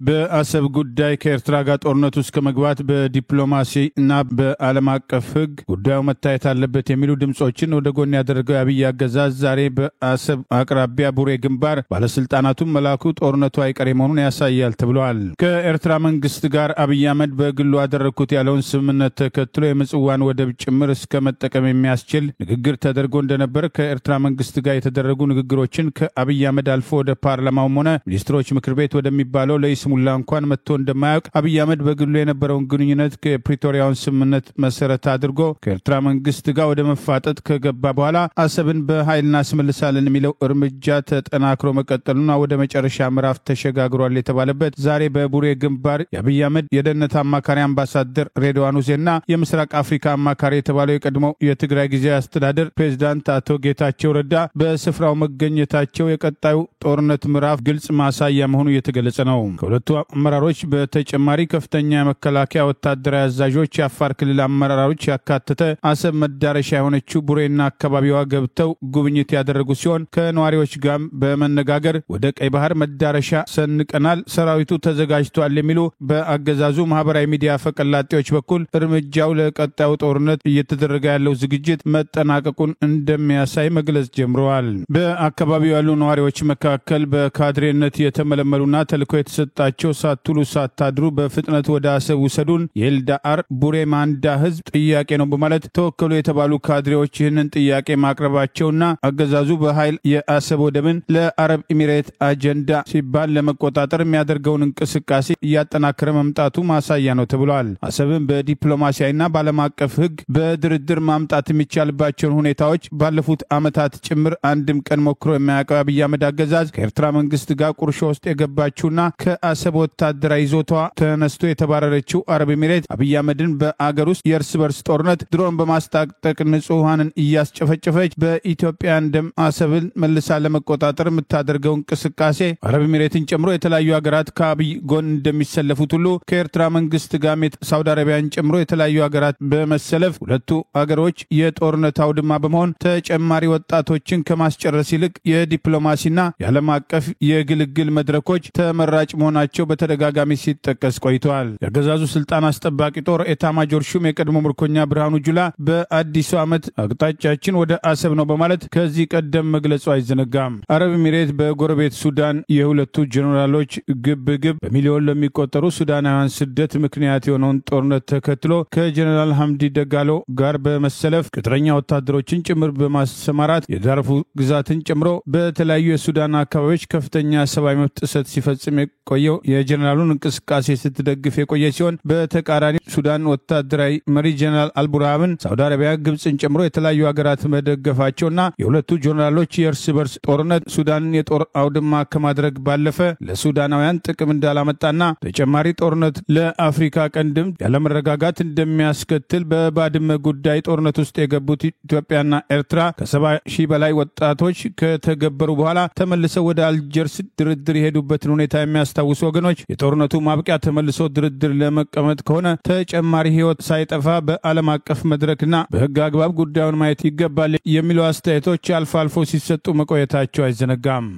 [SPEAKER 1] በአሰብ ጉዳይ ከኤርትራ ጋር ጦርነት ውስጥ ከመግባት በዲፕሎማሲ እና በዓለም አቀፍ ህግ ጉዳዩ መታየት አለበት የሚሉ ድምጾችን ወደ ጎን ያደረገው የአብይ አገዛዝ ዛሬ በአሰብ አቅራቢያ ቡሬ ግንባር ባለስልጣናቱን መላኩ ጦርነቱ አይቀሬ መሆኑን ያሳያል ተብሏል። ከኤርትራ መንግስት ጋር አብይ አህመድ በግሉ አደረግኩት ያለውን ስምምነት ተከትሎ የምጽዋን ወደብ ጭምር እስከ መጠቀም የሚያስችል ንግግር ተደርጎ እንደነበር ከኤርትራ መንግስት ጋር የተደረጉ ንግግሮችን ከአብይ አህመድ አልፎ ወደ ፓርላማውም ሆነ ሚኒስትሮች ምክር ቤት ወደሚባለው ለይስ ለይስሙላ እንኳን መጥቶ እንደማያውቅ አብይ አህመድ በግሉ የነበረውን ግንኙነት ከፕሪቶሪያውን ስምምነት መሰረት አድርጎ ከኤርትራ መንግስት ጋር ወደ መፋጠጥ ከገባ በኋላ አሰብን በኃይል እናስመልሳለን የሚለው እርምጃ ተጠናክሮ መቀጠሉና ወደ መጨረሻ ምዕራፍ ተሸጋግሯል የተባለበት ዛሬ በቡሬ ግንባር የአብይ አህመድ የደህንነት አማካሪ አምባሳደር ሬድዋን ሁሴንና የምስራቅ አፍሪካ አማካሪ የተባለው የቀድሞ የትግራይ ጊዜያዊ አስተዳደር ፕሬዝዳንት አቶ ጌታቸው ረዳ በስፍራው መገኘታቸው የቀጣዩ ጦርነት ምዕራፍ ግልጽ ማሳያ መሆኑ እየተገለጸ ነው። ከሁለቱ አመራሮች በተጨማሪ ከፍተኛ የመከላከያ ወታደራዊ አዛዦች፣ የአፋር ክልል አመራሮች ያካተተ አሰብ መዳረሻ የሆነችው ቡሬና አካባቢዋ ገብተው ጉብኝት ያደረጉ ሲሆን ከነዋሪዎች ጋር በመነጋገር ወደ ቀይ ባህር መዳረሻ ሰንቀናል፣ ሰራዊቱ ተዘጋጅቷል የሚሉ በአገዛዙ ማህበራዊ ሚዲያ ፈቀላጤዎች በኩል እርምጃው ለቀጣዩ ጦርነት እየተደረገ ያለው ዝግጅት መጠናቀቁን እንደሚያሳይ መግለጽ ጀምረዋል። በአካባቢው ያሉ ነዋሪዎች መካከል በካድሬነት የተመለመሉና ተልኮ የተሰጣቸው ሳትሉ ሳታድሩ በፍጥነት ወደ አሰብ ውሰዱን የኤልዳአር ቡሬ ማንዳ ህዝብ ጥያቄ ነው በማለት ተወከሉ የተባሉ ካድሬዎች ይህንን ጥያቄ ማቅረባቸውና አገዛዙ በኃይል የአሰብ ወደብን ለአረብ ኤሚሬት አጀንዳ ሲባል ለመቆጣጠር የሚያደርገውን እንቅስቃሴ እያጠናከረ መምጣቱ ማሳያ ነው ተብሏል። አሰብን በዲፕሎማሲያዊና በዓለም አቀፍ ህግ በድርድር ማምጣት የሚቻልባቸውን ሁኔታዎች ባለፉት ዓመታት ጭምር አንድም ቀን ሞክሮ የማያውቀው አብይ አህመድ አገዛዝ ከኤርትራ መንግስት ጋር ቁርሾ ውስጥ የገባችውና ከአሰብ ወታደራዊ ይዞታዋ ተነስቶ የተባረረችው አረብ ኤሚሬት አብይ አህመድን በአገር ውስጥ የእርስ በርስ ጦርነት ድሮን በማስታጠቅ ንጹሃንን እያስጨፈጨፈች በኢትዮጵያን ደም አሰብን መልሳ ለመቆጣጠር የምታደርገው እንቅስቃሴ አረብ ኤሚሬትን ጨምሮ የተለያዩ ሀገራት ከአብይ ጎን እንደሚሰለፉት ሁሉ ከኤርትራ መንግስት ጋር ሳውዲ አረቢያን ጨምሮ የተለያዩ ሀገራት በመሰለፍ ሁለቱ ሀገሮች የጦርነት አውድማ በመሆን ተጨማሪ ወጣቶችን ከማስጨረስ ይልቅ የዲፕሎማሲና የዓለም አቀፍ የግልግል መድረኮች ተመራጭ መሆናቸው በተደጋጋሚ ሲጠቀስ ቆይተዋል። የአገዛዙ ስልጣን አስጠባቂ ጦር ኤታማጆር ሹም የቀድሞ ምርኮኛ ብርሃኑ ጁላ በአዲሱ ዓመት አቅጣጫችን ወደ አሰብ ነው በማለት ከዚህ ቀደም መግለጹ አይዘነጋም። አረብ ኤሚሬት በጎረቤት ሱዳን የሁለቱ ጀነራሎች ግብግብ በሚሊዮን ለሚቆጠሩ ሱዳናውያን ስደት ምክንያት የሆነውን ጦርነት ተከትሎ ከጀነራል ሐምዲ ደጋሎ ጋር በመሰለፍ ቅጥረኛ ወታደሮችን ጭምር በማሰማራት የዳርፉር ግዛትን ጨምሮ በተለያዩ የሱዳን አካባቢዎች ከፍተኛ ሰብአዊ መብት ጥሰት ሲፈጽም የቆየው የጀነራሉን እንቅስቃሴ ስትደግፍ የቆየ ሲሆን በተቃራኒ ሱዳን ወታደራዊ መሪ ጀነራል አልቡርሃንን ሳውዲ አረቢያ፣ ግብጽን ጨምሮ የተለያዩ ሀገራት መደገፋቸውና የሁለቱ ጀነራሎች የእርስ በርስ ጦርነት ሱዳንን የጦር አውድማ ከማድረግ ባለፈ ለሱዳናውያን ጥቅም እንዳላመጣና ተጨማሪ ጦርነት ለአፍሪካ ቀንድም ያለመረጋጋት እንደሚያስከትል በባድመ ጉዳይ ጦርነት ውስጥ የገቡት ኢትዮጵያና ኤርትራ ከ70,000 በላይ ወጣቶች ከተገበሩ በኋላ ተመልሰው ወደ አልጀርስ ድርድር የሄዱበትን ሁኔታ የሚያስታውሱ ወገኖች የጦርነቱ ማብቂያ ተመልሶ ድርድር ለመቀመጥ ከሆነ ተጨማሪ ሕይወት ሳይጠፋ በዓለም አቀፍ መድረክና በሕግ አግባብ ጉዳዩን ማየት ይገባል የሚሉ አስተያየቶች አልፎ አልፎ ሲሰጡ መቆየታቸው አይዘነጋም።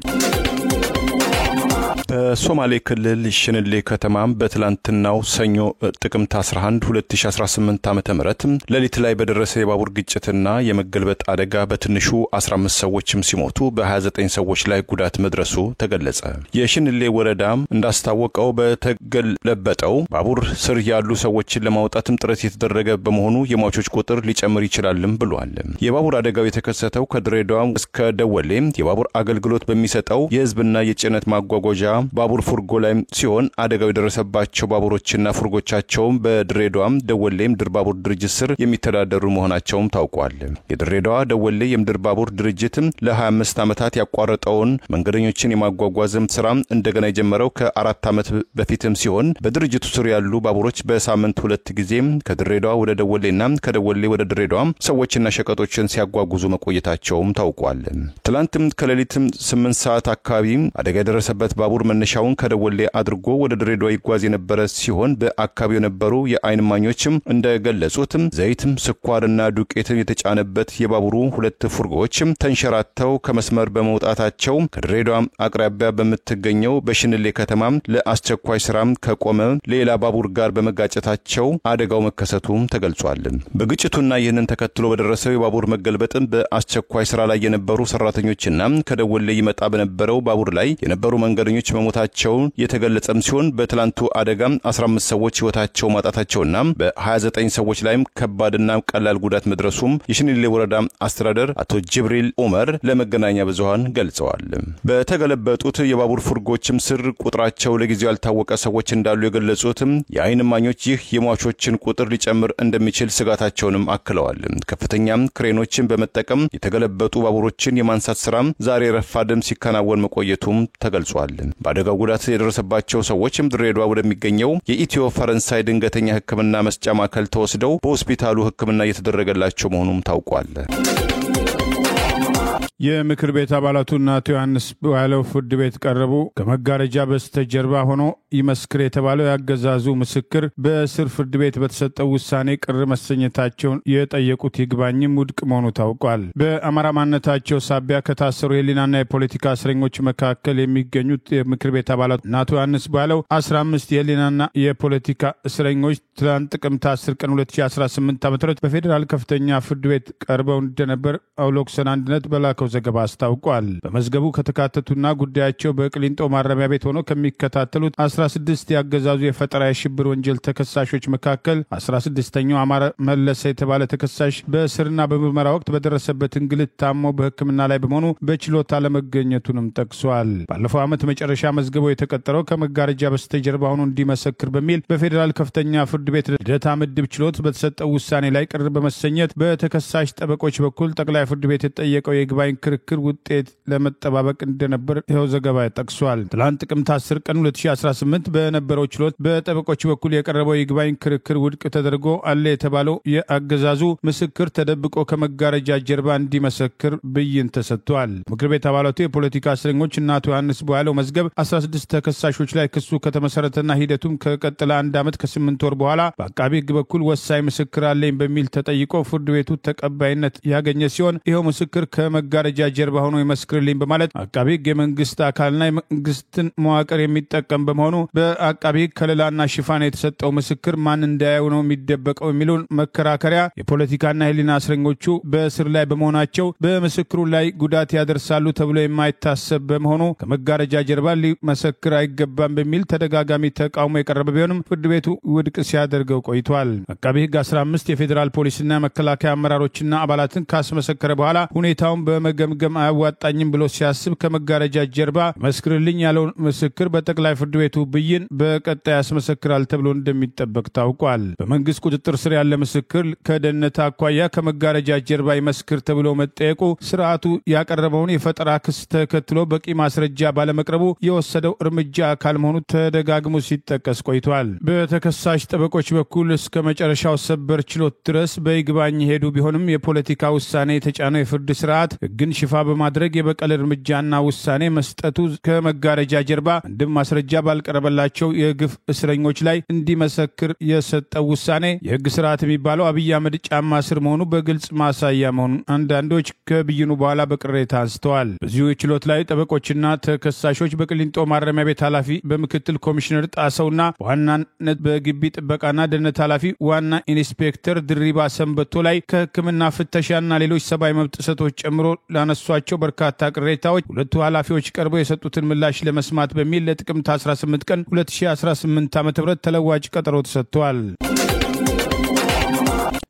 [SPEAKER 3] በሶማሌ ክልል ሽንሌ ከተማም በትላንትናው ሰኞ ጥቅምት 11 2018 ዓ.ም ሌሊት ላይ በደረሰ የባቡር ግጭትና የመገልበጥ አደጋ በትንሹ 15 ሰዎችም ሲሞቱ በ29 ሰዎች ላይ ጉዳት መድረሱ ተገለጸ። የሽንሌ ወረዳም እንዳስታወቀው በተገለበጠው ባቡር ስር ያሉ ሰዎችን ለማውጣትም ጥረት የተደረገ በመሆኑ የሟቾች ቁጥር ሊጨምር ይችላልም ብሏል። የባቡር አደጋው የተከሰተው ከድሬዳዋ እስከ ደወሌ የባቡር አገልግሎት በሚሰጠው የህዝብና የጭነት ማጓጓዣ ባቡር ፉርጎ ላይ ሲሆን አደጋው የደረሰባቸው ባቡሮችና ፉርጎቻቸውም በድሬዳዋም ደወሌም ምድር ባቡር ድርጅት ስር የሚተዳደሩ መሆናቸውም ታውቋል። የድሬዳዋ ደወሌ የምድር ባቡር ድርጅትም ለ25 ዓመታት ያቋረጠውን መንገደኞችን የማጓጓዝም ስራ እንደገና የጀመረው ከ4 ዓመት በፊትም ሲሆን በድርጅቱ ስር ያሉ ባቡሮች በሳምንት 2 ጊዜ ከድሬዳዋ ወደ ደወሌና ከደወሌ ወደ ድሬዳዋ ሰዎችና ሸቀጦችን ሲያጓጉዙ መቆየታቸውም ታውቋል። ትላንትም ከሌሊትም 8 ሰዓት አካባቢ አደጋ የደረሰበት ባቡር መነሻውን ከደወሌ አድርጎ ወደ ድሬዳዋ ይጓዝ የነበረ ሲሆን በአካባቢው የነበሩ የአይን ማኞችም እንደገለጹትም ዘይትም ስኳርና ዱቄትም የተጫነበት የባቡሩ 2 ፉርጎዎች ተንሸራተው ከመስመር በመውጣታቸው ከድሬዳዋ አቅራቢያ በምትገኘው በሽንሌ ከተማ ለአስቸኳይ ስራም ከቆመ ሌላ ባቡር ጋር በመጋጨታቸው አደጋው መከሰቱም ተገልጿል። በግጭቱና ይህንን ተከትሎ በደረሰው የባቡር መገልበጥም በአስቸኳይ ስራ ላይ የነበሩ ሰራተኞችና ከደወሌ ይመጣ በነበረው ባቡር ላይ የነበሩ መንገደኞች መሞታቸውን የተገለጸም ሲሆን በትላንቱ አደጋም 15 ሰዎች ህይወታቸው ማጣታቸውና በ29 ሰዎች ላይም ከባድና ቀላል ጉዳት መድረሱም የሽኒሌ ወረዳ አስተዳደር አቶ ጅብሪል ኡመር ለመገናኛ ብዙሃን ገልጸዋል። በተገለበጡት የባቡር ፉርጎችም ስር ቁጥራቸው ለጊዜው ያልታወቀ ሰዎች እንዳሉ የገለጹትም የአይን እማኞች ይህ የሟቾችን ቁጥር ሊጨምር እንደሚችል ስጋታቸውንም አክለዋል። ከፍተኛም ክሬኖችን በመጠቀም የተገለበጡ ባቡሮችን የማንሳት ስራም ዛሬ ረፋድም ሲከናወን መቆየቱም ተገልጿል። በአደጋው ጉዳት የደረሰባቸው ሰዎችም ድሬዳዋ ወደሚገኘው የኢትዮ ፈረንሳይ ድንገተኛ ሕክምና መስጫ ማዕከል ተወስደው በሆስፒታሉ ሕክምና እየተደረገላቸው መሆኑም ታውቋል።
[SPEAKER 1] የምክር ቤት አባላቱና አቶ ዮሐንስ ቧያለው ፍርድ ቤት ቀረቡ። ከመጋረጃ በስተጀርባ ሆኖ ይመስክር የተባለው ያገዛዙ ምስክር በስር ፍርድ ቤት በተሰጠው ውሳኔ ቅር መሰኘታቸውን የጠየቁት ይግባኝም ውድቅ መሆኑ ታውቋል። በአማራ ማንነታቸው ሳቢያ ከታሰሩ የህሊናና የፖለቲካ እስረኞች መካከል የሚገኙት የምክር ቤት አባላቱ አቶ ዮሐንስ ቧያለው 15 የህሊናና የፖለቲካ እስረኞች ትላንት ጥቅምት 10 ቀን 2018 ዓ.ም በፌዴራል ከፍተኛ ፍርድ ቤት ቀርበው እንደነበር አውሎክሰን አንድነት በላከው ዘገባ አስታውቋል። በመዝገቡ ከተካተቱና ጉዳያቸው በቅሊንጦ ማረሚያ ቤት ሆኖ ከሚከታተሉት 16 ያገዛዙ የፈጠራ የሽብር ወንጀል ተከሳሾች መካከል 16ኛው አማራ መለሰ የተባለ ተከሳሽ በእስርና በምርመራ ወቅት በደረሰበት እንግልት ታሞ በሕክምና ላይ በመሆኑ በችሎት አለመገኘቱንም ጠቅሷል። ባለፈው ዓመት መጨረሻ መዝገቡ የተቀጠረው ከመጋረጃ በስተጀርባ ሆኖ እንዲመሰክር በሚል በፌዴራል ከፍተኛ ፍርድ ቤት ልደታ ምድብ ችሎት በተሰጠው ውሳኔ ላይ ቅር በመሰኘት በተከሳሽ ጠበቆች በኩል ጠቅላይ ፍርድ ቤት የተጠየቀው የይግባኝ ክርክር ውጤት ለመጠባበቅ እንደነበር ይኸው ዘገባ ጠቅሷል። ትላንት ጥቅምት 10 ቀን 2018 በነበረው ችሎት በጠበቆች በኩል የቀረበው የይግባኝ ክርክር ውድቅ ተደርጎ አለ የተባለው የአገዛዙ ምስክር ተደብቆ ከመጋረጃ ጀርባ እንዲመሰክር ብይን ተሰጥቷል። ምክር ቤት አባላቱ የፖለቲካ እስረኞች እና አቶ ዮሐንስ ቧያለው መዝገብ 16 ተከሳሾች ላይ ክሱ ከተመሰረተና ሂደቱም ከቀጠለ 1 ዓመት ከ8 ወር በኋላ በአቃቢ ሕግ በኩል ወሳኝ ምስክር አለኝ በሚል ተጠይቆ ፍርድ ቤቱ ተቀባይነት ያገኘ ሲሆን ይኸው ምስክር ከመጋረጃ ጀርባ ሆኖ ይመስክርልኝ በማለት አቃቢ ሕግ የመንግስት አካልና የመንግስትን መዋቅር የሚጠቀም በመሆኑ በአቃቢ ሕግ ከለላና ሽፋን የተሰጠው ምስክር ማን እንዳያዩ ነው የሚደበቀው የሚሉን መከራከሪያ የፖለቲካና የህሊና እስረኞቹ በእስር ላይ በመሆናቸው በምስክሩ ላይ ጉዳት ያደርሳሉ ተብሎ የማይታሰብ በመሆኑ ከመጋረጃ ጀርባ ሊመሰክር አይገባም በሚል ተደጋጋሚ ተቃውሞ የቀረበ ቢሆንም ፍርድ ቤቱ ውድቅ ሲያደርገው ቆይቷል። አቃቢ ሕግ 15 የፌዴራል ፖሊስና መከላከያ አመራሮችና አባላትን ካስመሰከረ በኋላ ሁኔታውን በመገምገም አያዋጣኝም ብሎ ሲያስብ ከመጋረጃ ጀርባ መስክርልኝ ያለውን ምስክር በጠቅላይ ፍርድ ቤቱ ብይን በቀጣይ ያስመሰክራል ተብሎ እንደሚጠበቅ ታውቋል። በመንግስት ቁጥጥር ስር ያለ ምስክር ከደህንነት አኳያ ከመጋረጃ ጀርባ ይመስክር ተብሎ መጠየቁ ስርዓቱ ያቀረበውን የፈጠራ ክስ ተከትሎ በቂ ማስረጃ ባለመቅረቡ የወሰደው እርምጃ አካል መሆኑ ተደጋግሞ ሲጠቀስ ቆይቷል። በተከሳሽ ጠበቆች በኩል እስከ መጨረሻው ሰበር ችሎት ድረስ በይግባኝ ሄዱ ቢሆንም የፖለቲካ ውሳኔ የተጫነው የፍርድ ስርዓት ሕግን ሽፋ በማድረግ የበቀል እርምጃና ውሳኔ መስጠቱ ከመጋረጃ ጀርባ አንድም ማስረጃ ባልቀረበላቸው የግፍ እስረኞች ላይ እንዲመሰክር የሰጠው ውሳኔ የሕግ ስርዓት የሚባለው አብይ አህመድ ጫማ ስር መሆኑ በግልጽ ማሳያ መሆኑን አንዳንዶች ከብይኑ በኋላ በቅሬታ አንስተዋል። በዚሁ ችሎት ላይ ጠበቆችና ተከሳሾች በቅሊንጦ ማረሚያ ቤት ኃላፊ በምክትል ኮሚሽነር ጣሰውና በዋናነት በግቢ ጥበቃና ደህንነት ኃላፊ ዋና ኢንስፔክተር ድሪባ ሰንበቶ ላይ ከሕክምና ፍተሻና ሌሎች ሰብአዊ መብት ጥሰቶች ጨምሮ ላነሷቸው በርካታ ቅሬታዎች ሁለቱ ኃላፊዎች ቀርበው የሰጡትን ምላሽ ለመስማት በሚል ለጥቅምት 18 ቀን 2018 ዓ.ም ተለዋጭ ቀጠሮ ተሰጥቷል።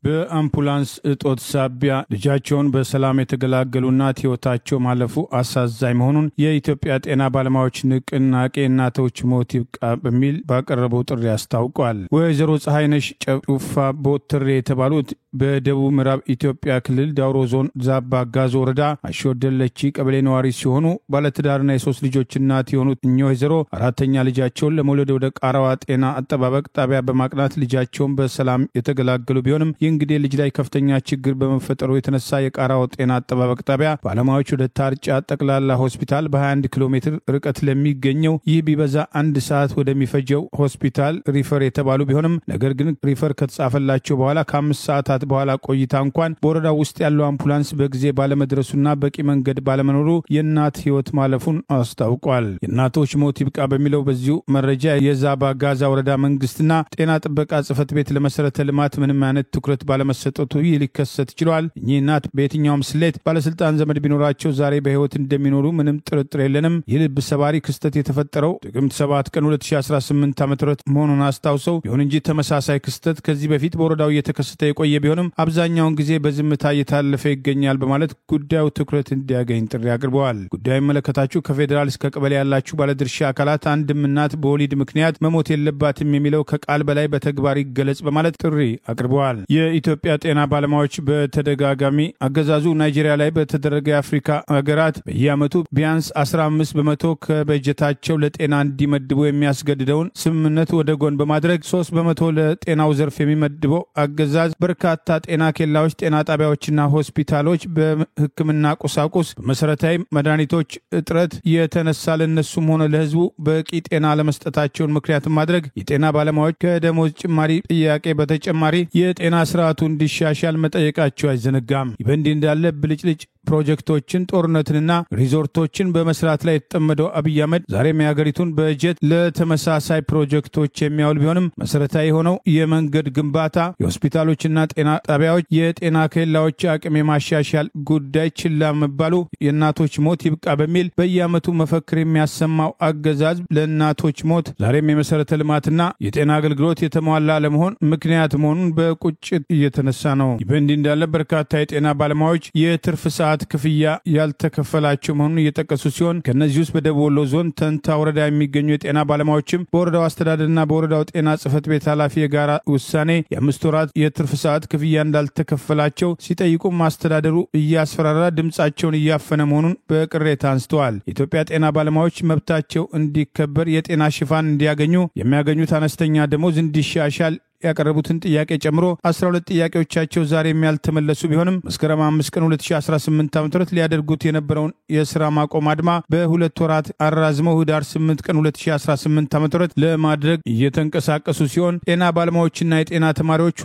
[SPEAKER 1] በአምቡላንስ እጦት ሳቢያ ልጃቸውን በሰላም የተገላገሉ እናት ሕይወታቸው ማለፉ አሳዛኝ መሆኑን የኢትዮጵያ ጤና ባለሙያዎች ንቅናቄ እናቶች ሞት ይብቃ በሚል ባቀረበው ጥሪ አስታውቋል። ወይዘሮ ፀሐይነሽ ጨፉፋ ቦትሬ የተባሉት በደቡብ ምዕራብ ኢትዮጵያ ክልል ዳውሮ ዞን ዛባ ጋዞ ወረዳ አሾደለቺ ቀበሌ ነዋሪ ሲሆኑ ባለትዳርና የ3 ልጆች እናት የሆኑት እኚህ ወይዘሮ አራተኛ ልጃቸውን ለመውለድ ወደ ቃራዋ ጤና አጠባበቅ ጣቢያ በማቅናት ልጃቸውን በሰላም የተገላገሉ ቢሆንም እንግዲህ ልጅ ላይ ከፍተኛ ችግር በመፈጠሩ የተነሳ የቃራው ጤና አጠባበቅ ጣቢያ ባለሙያዎች ወደ ታርጫ ጠቅላላ ሆስፒታል በ21 ኪሎ ሜትር ርቀት ለሚገኘው ይህ ቢበዛ 1 ሰዓት ወደሚፈጀው ሆስፒታል ሪፈር የተባሉ ቢሆንም ነገር ግን ሪፈር ከተጻፈላቸው በኋላ ከ5 ሰዓታት በኋላ ቆይታ እንኳን በወረዳው ውስጥ ያለው አምቡላንስ በጊዜ ባለመድረሱና በቂ መንገድ ባለመኖሩ የእናት ህይወት ማለፉን አስታውቋል። የእናቶች ሞት ይብቃ በሚለው በዚሁ መረጃ የዛባ ጋዛ ወረዳ መንግስትና ጤና ጥበቃ ጽህፈት ቤት ለመሰረተ ልማት ምንም አይነት ትኩረት ባለመሰጠቱ ይህ ሊከሰት ችሏል። እኚህ እናት በየትኛውም ስሌት ባለስልጣን ዘመድ ቢኖራቸው ዛሬ በህይወት እንደሚኖሩ ምንም ጥርጥር የለንም። ይህ ልብ ሰባሪ ክስተት የተፈጠረው ጥቅምት 7 ቀን 2018 ዓ.ም መሆኑን አስታውሰው ይሁን እንጂ ተመሳሳይ ክስተት ከዚህ በፊት በወረዳው እየተከሰተ የቆየ ቢሆንም አብዛኛውን ጊዜ በዝምታ እየታለፈ ይገኛል በማለት ጉዳዩ ትኩረት እንዲያገኝ ጥሪ አቅርበዋል። ጉዳዩ መለከታችሁ ከፌዴራል እስከ ቀበሌ ያላችሁ ባለድርሻ አካላት አንድም እናት በወሊድ ምክንያት መሞት የለባትም የሚለው ከቃል በላይ በተግባር ይገለጽ በማለት ጥሪ አቅርበዋል። የኢትዮጵያ ጤና ባለሙያዎች በተደጋጋሚ አገዛዙ ናይጄሪያ ላይ በተደረገ የአፍሪካ ሀገራት በየዓመቱ ቢያንስ 15% ከበጀታቸው ለጤና እንዲመድቡ የሚያስገድደውን ስምምነት ወደ ጎን በማድረግ 3% ለጤናው ዘርፍ የሚመድበው አገዛዝ በርካታ ጤና ኬላዎች፣ ጤና ጣቢያዎችና ሆስፒታሎች በሕክምና ቁሳቁስ በመሰረታዊ መድኃኒቶች እጥረት የተነሳ ለነሱም ሆነ ለህዝቡ በቂ ጤና ለመስጠታቸውን ምክንያት ማድረግ የጤና ባለሙያዎች ከደሞዝ ጭማሪ ጥያቄ በተጨማሪ የጤና ስርዓቱ እንዲሻሻል መጠየቃቸው አይዘነጋም። ይበንዲ እንዳለ ብልጭልጭ ፕሮጀክቶችን ጦርነትንና ሪዞርቶችን በመስራት ላይ የተጠመደው አብይ አህመድ ዛሬም የሀገሪቱን በጀት ለተመሳሳይ ፕሮጀክቶች የሚያውል ቢሆንም መሰረታዊ የሆነው የመንገድ ግንባታ፣ የሆስፒታሎችና ጤና ጣቢያዎች፣ የጤና ኬላዎች አቅም የማሻሻል ጉዳይ ችላ መባሉ የእናቶች ሞት ይብቃ በሚል በየዓመቱ መፈክር የሚያሰማው አገዛዝ ለእናቶች ሞት ዛሬም የመሰረተ ልማትና የጤና አገልግሎት የተሟላ ለመሆን ምክንያት መሆኑን በቁጭት እየተነሳ ነው። ይበንዲ እንዳለ በርካታ የጤና ባለሙያዎች የትርፍ ሰዓት ክፍያ ያልተከፈላቸው መሆኑን እየጠቀሱ ሲሆን ከነዚህ ውስጥ በደቡብ ወሎ ዞን ተንታ ወረዳ የሚገኙ የጤና ባለሙያዎችም በወረዳው አስተዳደርና በወረዳው ጤና ጽህፈት ቤት ኃላፊ የጋራ ውሳኔ የ5 ወራት የትርፍ ሰዓት ክፍያ እንዳልተከፈላቸው ሲጠይቁ ማስተዳደሩ እያስፈራራ ድምጻቸውን እያፈነ መሆኑን በቅሬታ አንስተዋል። የኢትዮጵያ ጤና ባለሙያዎች መብታቸው እንዲከበር፣ የጤና ሽፋን እንዲያገኙ፣ የሚያገኙት አነስተኛ ደሞዝ እንዲሻሻል ያቀረቡትን ጥያቄ ጨምሮ 12 ጥያቄዎቻቸው ዛሬም ያልተመለሱ ቢሆንም መስከረም 5 ቀን 2018 ዓ.ም ሊያደርጉት የነበረውን የሥራ ማቆም አድማ በ2 ወራት አራዝመው ህዳር 8 ቀን 2018 ዓ.ም ለማድረግ እየተንቀሳቀሱ ሲሆን ጤና ባለሙያዎችና የጤና ተማሪዎች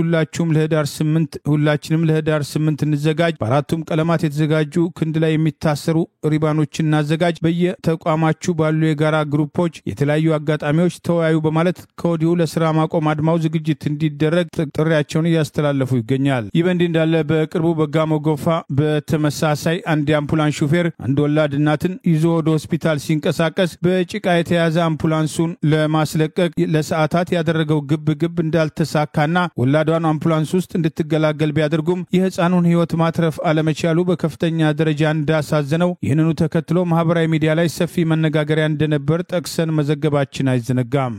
[SPEAKER 1] ሁላችንም ለህዳር 8 እንዘጋጅ፣ በአራቱም ቀለማት የተዘጋጁ ክንድ ላይ የሚታሰሩ ሪባኖችን እናዘጋጅ፣ በየተቋማችሁ ባሉ የጋራ ግሩፖች የተለያዩ አጋጣሚዎች ተወያዩ በማለት ከወዲሁ ለሥራ ማቆም አድማው ዝግጅት እንዲደረግ ጥሪያቸውን እያስተላለፉ ይገኛል። ይህ በእንዲህ እንዳለ በቅርቡ በጋሞ ጎፋ በተመሳሳይ አንድ የአምቡላንስ ሹፌር አንድ ወላድ እናትን ይዞ ወደ ሆስፒታል ሲንቀሳቀስ በጭቃ የተያዘ አምቡላንሱን ለማስለቀቅ ለሰዓታት ያደረገው ግብ እንዳልተሳካና ወላዷን አምቡላንስ ውስጥ እንድትገላገል ቢያደርጉም የህፃኑን ህይወት ማትረፍ አለመቻሉ በከፍተኛ ደረጃ እንዳሳዘነው ይህንኑ ተከትሎ ማህበራዊ ሚዲያ ላይ ሰፊ መነጋገሪያ እንደነበር ጠቅሰን መዘገባችን አይዘነጋም።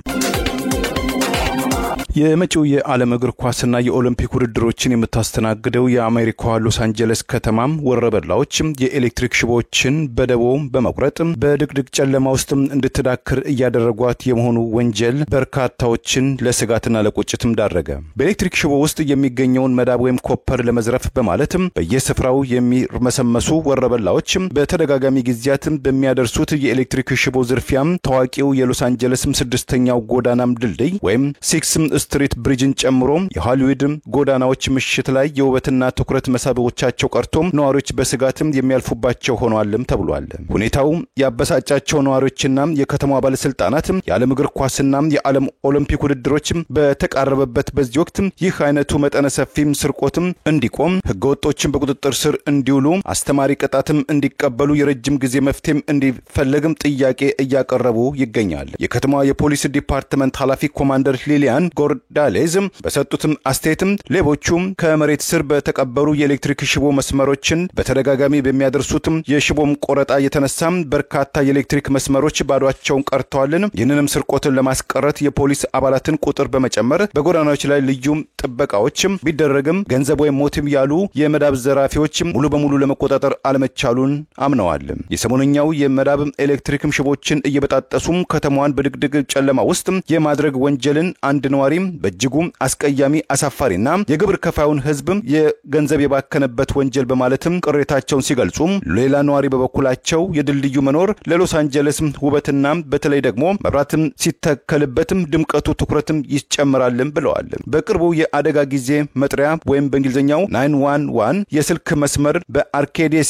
[SPEAKER 3] የመጪው የዓለም እግር ኳስና የኦሎምፒክ ውድድሮችን የምታስተናግደው የአሜሪካዋ ሎስ አንጀለስ ከተማም ወረበላዎች የኤሌክትሪክ ሽቦችን በደቦ በመቁረጥ በድቅድቅ ጨለማ ውስጥ እንድትዳክር እያደረጓት የመሆኑ ወንጀል በርካታዎችን ለስጋትና ለቁጭትም ዳረገ። በኤሌክትሪክ ሽቦ ውስጥ የሚገኘውን መዳብ ወይም ኮፐር ለመዝረፍ በማለትም በየስፍራው የሚርመሰመሱ ወረበላዎች በተደጋጋሚ ጊዜያት በሚያደርሱት የኤሌክትሪክ ሽቦ ዝርፊያም ታዋቂው የሎስ አንጀለስም 6ኛው ጎዳናም ድልድይ ወይም 6 ስትሪት ብሪጅን ጨምሮ የሆሊውድ ጎዳናዎች ምሽት ላይ የውበትና ትኩረት መሳቢያዎቻቸው ቀርቶም ነዋሪዎች በስጋትም የሚያልፉባቸው ሆነዋልም ተብሏል። ሁኔታው ያበሳጫቸው ነዋሪዎችና የከተማዋ ባለስልጣናት የዓለም እግር ኳስና የዓለም ኦሎምፒክ ውድድሮች በተቃረበበት በዚህ ወቅት ይህ አይነቱ መጠነ ሰፊም ስርቆትም እንዲቆም፣ ህገወጦችን በቁጥጥር ስር እንዲውሉ፣ አስተማሪ ቅጣትም እንዲቀበሉ፣ የረጅም ጊዜ መፍትሄም እንዲፈለግም ጥያቄ እያቀረቡ ይገኛል። የከተማዋ የፖሊስ ዲፓርትመንት ኃላፊ ኮማንደር ሊሊያን ጎርዳሌዝም በሰጡትም አስተያየትም ሌቦቹም ከመሬት ስር በተቀበሩ የኤሌክትሪክ ሽቦ መስመሮችን በተደጋጋሚ በሚያደርሱትም የሽቦም ቆረጣ የተነሳም በርካታ የኤሌክትሪክ መስመሮች ባዷቸውን ቀርተዋልን። ይህንንም ስርቆትን ለማስቀረት የፖሊስ አባላትን ቁጥር በመጨመር በጎዳናዎች ላይ ልዩ ጥበቃዎችም ቢደረግም ገንዘብ ወይም ሞትም ያሉ የመዳብ ዘራፊዎች ሙሉ በሙሉ ለመቆጣጠር አለመቻሉን አምነዋል። የሰሞነኛው የመዳብ ኤሌክትሪክም ሽቦችን እየበጣጠሱም ከተማዋን በድቅድቅ ጨለማ ውስጥ የማድረግ ወንጀልን አንድ ነዋሪ በእጅጉ አስቀያሚ አሳፋሪና የግብር ከፋዩን ህዝብ የገንዘብ የባከነበት ወንጀል በማለትም ቅሬታቸውን ሲገልጹ፣ ሌላ ነዋሪ በበኩላቸው የድልድዩ መኖር ለሎስ አንጀለስ ውበትና በተለይ ደግሞ መብራትም ሲተከልበትም ድምቀቱ ትኩረትም ይጨምራልም ብለዋል። በቅርቡ የአደጋ ጊዜ መጥሪያ ወይም በእንግሊዝኛው 911 የስልክ መስመር በአርካዲያ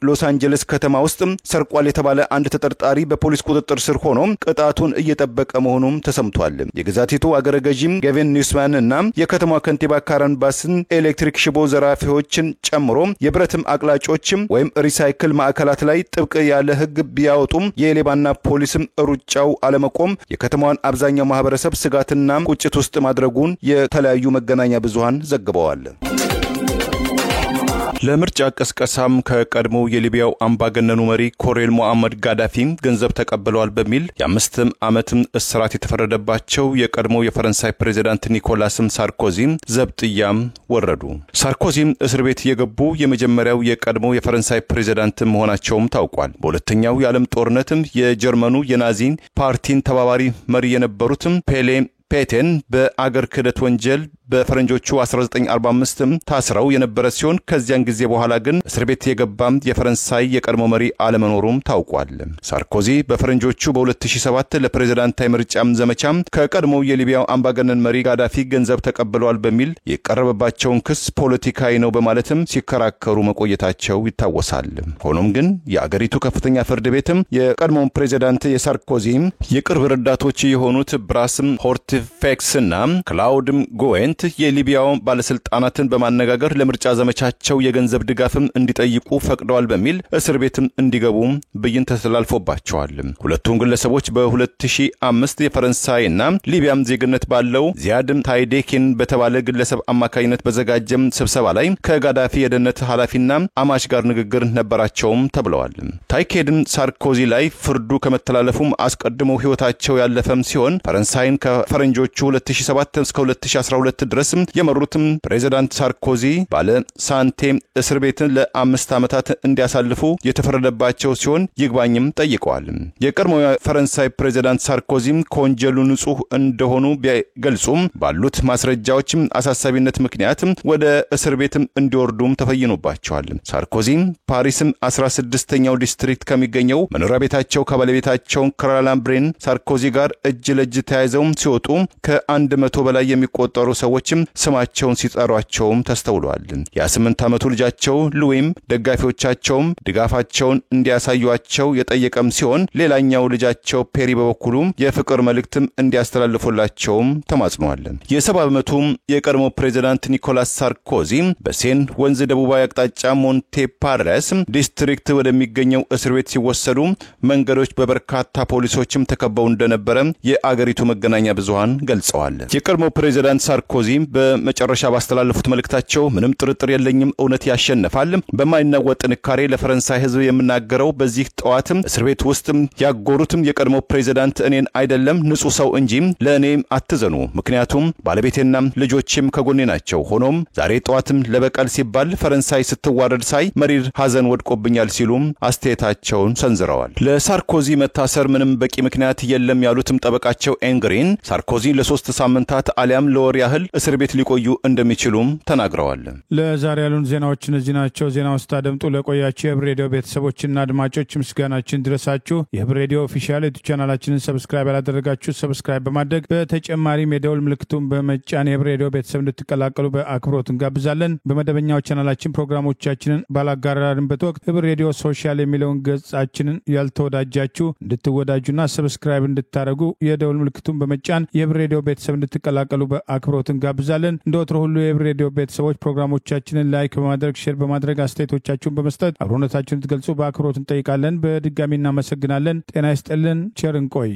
[SPEAKER 3] ሎስ አንጀለስ ከተማ ውስጥ ሰርቋል የተባለ አንድ ተጠርጣሪ በፖሊስ ቁጥጥር ስር ሆኖ ቅጣቱን እየጠበቀ መሆኑም ተሰምቷል። የግዛቲቱ አገረ ገዢም ጌቪን ኒውስማን እና የከተማዋ ከንቲባ ካረን ባስን ኤሌክትሪክ ሽቦ ዘራፊዎችን ጨምሮ የብረትም አቅላጮችም ወይም ሪሳይክል ማዕከላት ላይ ጥብቅ ያለ ህግ ቢያወጡም የሌባና ፖሊስም ሩጫው አለመቆም የከተማዋን አብዛኛው ማህበረሰብ ስጋትና ቁጭት ውስጥ ማድረጉን የተለያዩ መገናኛ ብዙሃን ዘግበዋል። ለምርጫ ቀስቀሳም ከቀድሞው የሊቢያው አምባገነኑ መሪ ኮሎኔል ሙአመር ጋዳፊ ገንዘብ ተቀብለዋል በሚል የ5 ዓመት እስራት የተፈረደባቸው የቀድሞው የፈረንሳይ ፕሬዝዳንት ኒኮላስ ሳርኮዚ ዘብጥያም ወረዱ። ሳርኮዚ እስር ቤት የገቡ የመጀመሪያው የቀድሞው የፈረንሳይ ፕሬዝዳንት መሆናቸውም ታውቋል። በሁለተኛው የዓለም ጦርነት የጀርመኑ የናዚ ፓርቲን ተባባሪ መሪ የነበሩት ፔቴን በአገር ክህደት ወንጀል በፈረንጆቹ 1945 ታስረው የነበረ ሲሆን ከዚያን ጊዜ በኋላ ግን እስር ቤት የገባም የፈረንሳይ የቀድሞ መሪ አለመኖሩም ታውቋል። ሳርኮዚ በፈረንጆቹ በ2007 ለፕሬዝዳንታዊ ምርጫም ዘመቻ ከቀድሞው የሊቢያው አምባገነን መሪ ጋዳፊ ገንዘብ ተቀብለዋል በሚል የቀረበባቸውን ክስ ፖለቲካዊ ነው በማለትም ሲከራከሩ መቆየታቸው ይታወሳል። ሆኖም ግን የአገሪቱ ከፍተኛ ፍርድ ቤትም የቀድሞው ፕሬዝዳንት የሳርኮዚ የቅርብ ረዳቶች የሆኑት ብራስም ሆርትፌክስና ክላውድም ጎዌን የሊቢያው ባለስልጣናትን በማነጋገር ለምርጫ ዘመቻቸው የገንዘብ ድጋፍም እንዲጠይቁ ፈቅደዋል በሚል እስር ቤትም እንዲገቡ ብይን ተላልፎባቸዋል። ሁለቱም ግለሰቦች በ2005 የፈረንሳይና ሊቢያም ዜግነት ባለው ዚያድም ታይዴኪን በተባለ ግለሰብ አማካኝነት በዘጋጀም ስብሰባ ላይ ከጋዳፊ የደህንነት ኃላፊና አማች ጋር ንግግር ነበራቸውም ተብለዋል። ታይኬድን ሳርኮዚ ላይ ፍርዱ ከመተላለፉም አስቀድሞ ህይወታቸው ያለፈም ሲሆን ፈረንሳይን ከፈረንጆቹ 2007 እስከ 2012 ድረስ የመሩትም ፕሬዝዳንት ሳርኮዚ ባለ ሳንቴም እስር ቤትን ለ5 ዓመታት እንዲያሳልፉ የተፈረደባቸው ሲሆን ይግባኝም ጠይቀዋል። የቀድሞው ፈረንሳይ ፕሬዝዳንት ሳርኮዚ ከወንጀሉ ንጹህ እንደሆኑ ቢገልጹም ባሉት ማስረጃዎች አሳሳቢነት ምክንያት ወደ እስር ቤት እንዲወርዱም ተፈይኖባቸዋል። ሳርኮዚ ፓሪስም 16ኛው ዲስትሪክት ከሚገኘው መኖሪያ ቤታቸው ከባለቤታቸው ካሮላይን ብሬን ሳርኮዚ ጋር እጅ ለእጅ ተያይዘው ሲወጡ ከ100 በላይ የሚቆጠሩ ሰዎችም ስማቸውን ሲጠሯቸውም ተስተውሏል። የ8 ዓመቱ ልጃቸው ሉዊም ደጋፊዎቻቸውም ድጋፋቸውን እንዲያሳዩአቸው የጠየቀም ሲሆን ሌላኛው ልጃቸው ፔሪ በበኩሉ የፍቅር መልእክትም እንዲያስተላልፉላቸውም ተማጽኗል። የ70 ዓመቱ የቀድሞ ፕሬዝዳንት ኒኮላስ ሳርኮዚ በሴን ወንዝ ደቡባዊ አቅጣጫ ሞንቴፓረስ ዲስትሪክት ወደሚገኘው እስር ቤት ሲወሰዱ መንገዶች በበርካታ ፖሊሶችም ተከበው እንደነበረ የአገሪቱ መገናኛ ብዙሃን ገልጸዋል። የቀድሞ ፕሬዝዳንት ሳርኮዚ በመጨረሻ ባስተላለፉት መልእክታቸው ምንም ጥርጥር የለኝም እውነት ያሸንፋል፣ በማይናወጥ ጥንካሬ ለፈረንሳይ ህዝብ የምናገረው በዚህ ጠዋት እስር ቤት ውስጥ ያጎሩትም የቀድሞ ፕሬዝዳንት እኔን አይደለም ንጹህ ሰው እንጂ ለእኔ አትዘኑ፣ ምክንያቱም ባለቤቴና ልጆቼም ከጎኔ ናቸው። ሆኖም ዛሬ ጠዋትም ለበቀል ሲባል ፈረንሳይ ስትዋረድ ሳይ መሪር ሐዘን ወድቆብኛል ሲሉም አስተያየታቸውን ሰንዝረዋል። ለሳርኮዚ መታሰር ምንም በቂ ምክንያት የለም ያሉትም ጠበቃቸው ኤንግሪን ሳርኮዚ ለ3 ሳምንታት አሊያም ለወር ያህል እስር ቤት ሊቆዩ እንደሚችሉም ተናግረዋል።
[SPEAKER 1] ለዛሬ ያሉን ዜናዎች እነዚህ ናቸው። ዜናውን ስታደምጡ ለቆያችሁ የህብር ሬዲዮ ቤተሰቦችና አድማጮች ምስጋናችን ድረሳችሁ። የህብር ሬዲዮ ኦፊሻል ዩቲዩብ ቻናላችንን ሰብስክራይብ ያላደረጋችሁ ሰብስክራይብ በማድረግ በተጨማሪም የደውል ምልክቱን በመጫን የህብር ሬዲዮ ቤተሰብ እንድትቀላቀሉ በአክብሮት እንጋብዛለን። በመደበኛው ቻናላችን ፕሮግራሞቻችንን ባላጋራንበት ወቅት ህብር ሬዲዮ ሶሻል የሚለውን ገጻችንን ያልተወዳጃችሁ እንድትወዳጁና ሰብስክራይብ እንድታደርጉ የደውል ምልክቱን በመጫን የህብር ሬዲዮ ቤተሰብ እንድትቀላቀሉ በአክብሮት እንጋብዛለን። እንደወትሮ ሁሉ የህብር ሬዲዮ ቤተሰቦች ፕሮግራሞቻችንን ላይክ በማድረግ ሼር በማድረግ አስተያየቶቻችሁን በመስጠት አብሮነታችሁን እንድትገልጹ በአክብሮት እንጠይቃለን። በድጋሚ እናመሰግናለን። ጤና ይስጥልን። ቸር እንቆይ።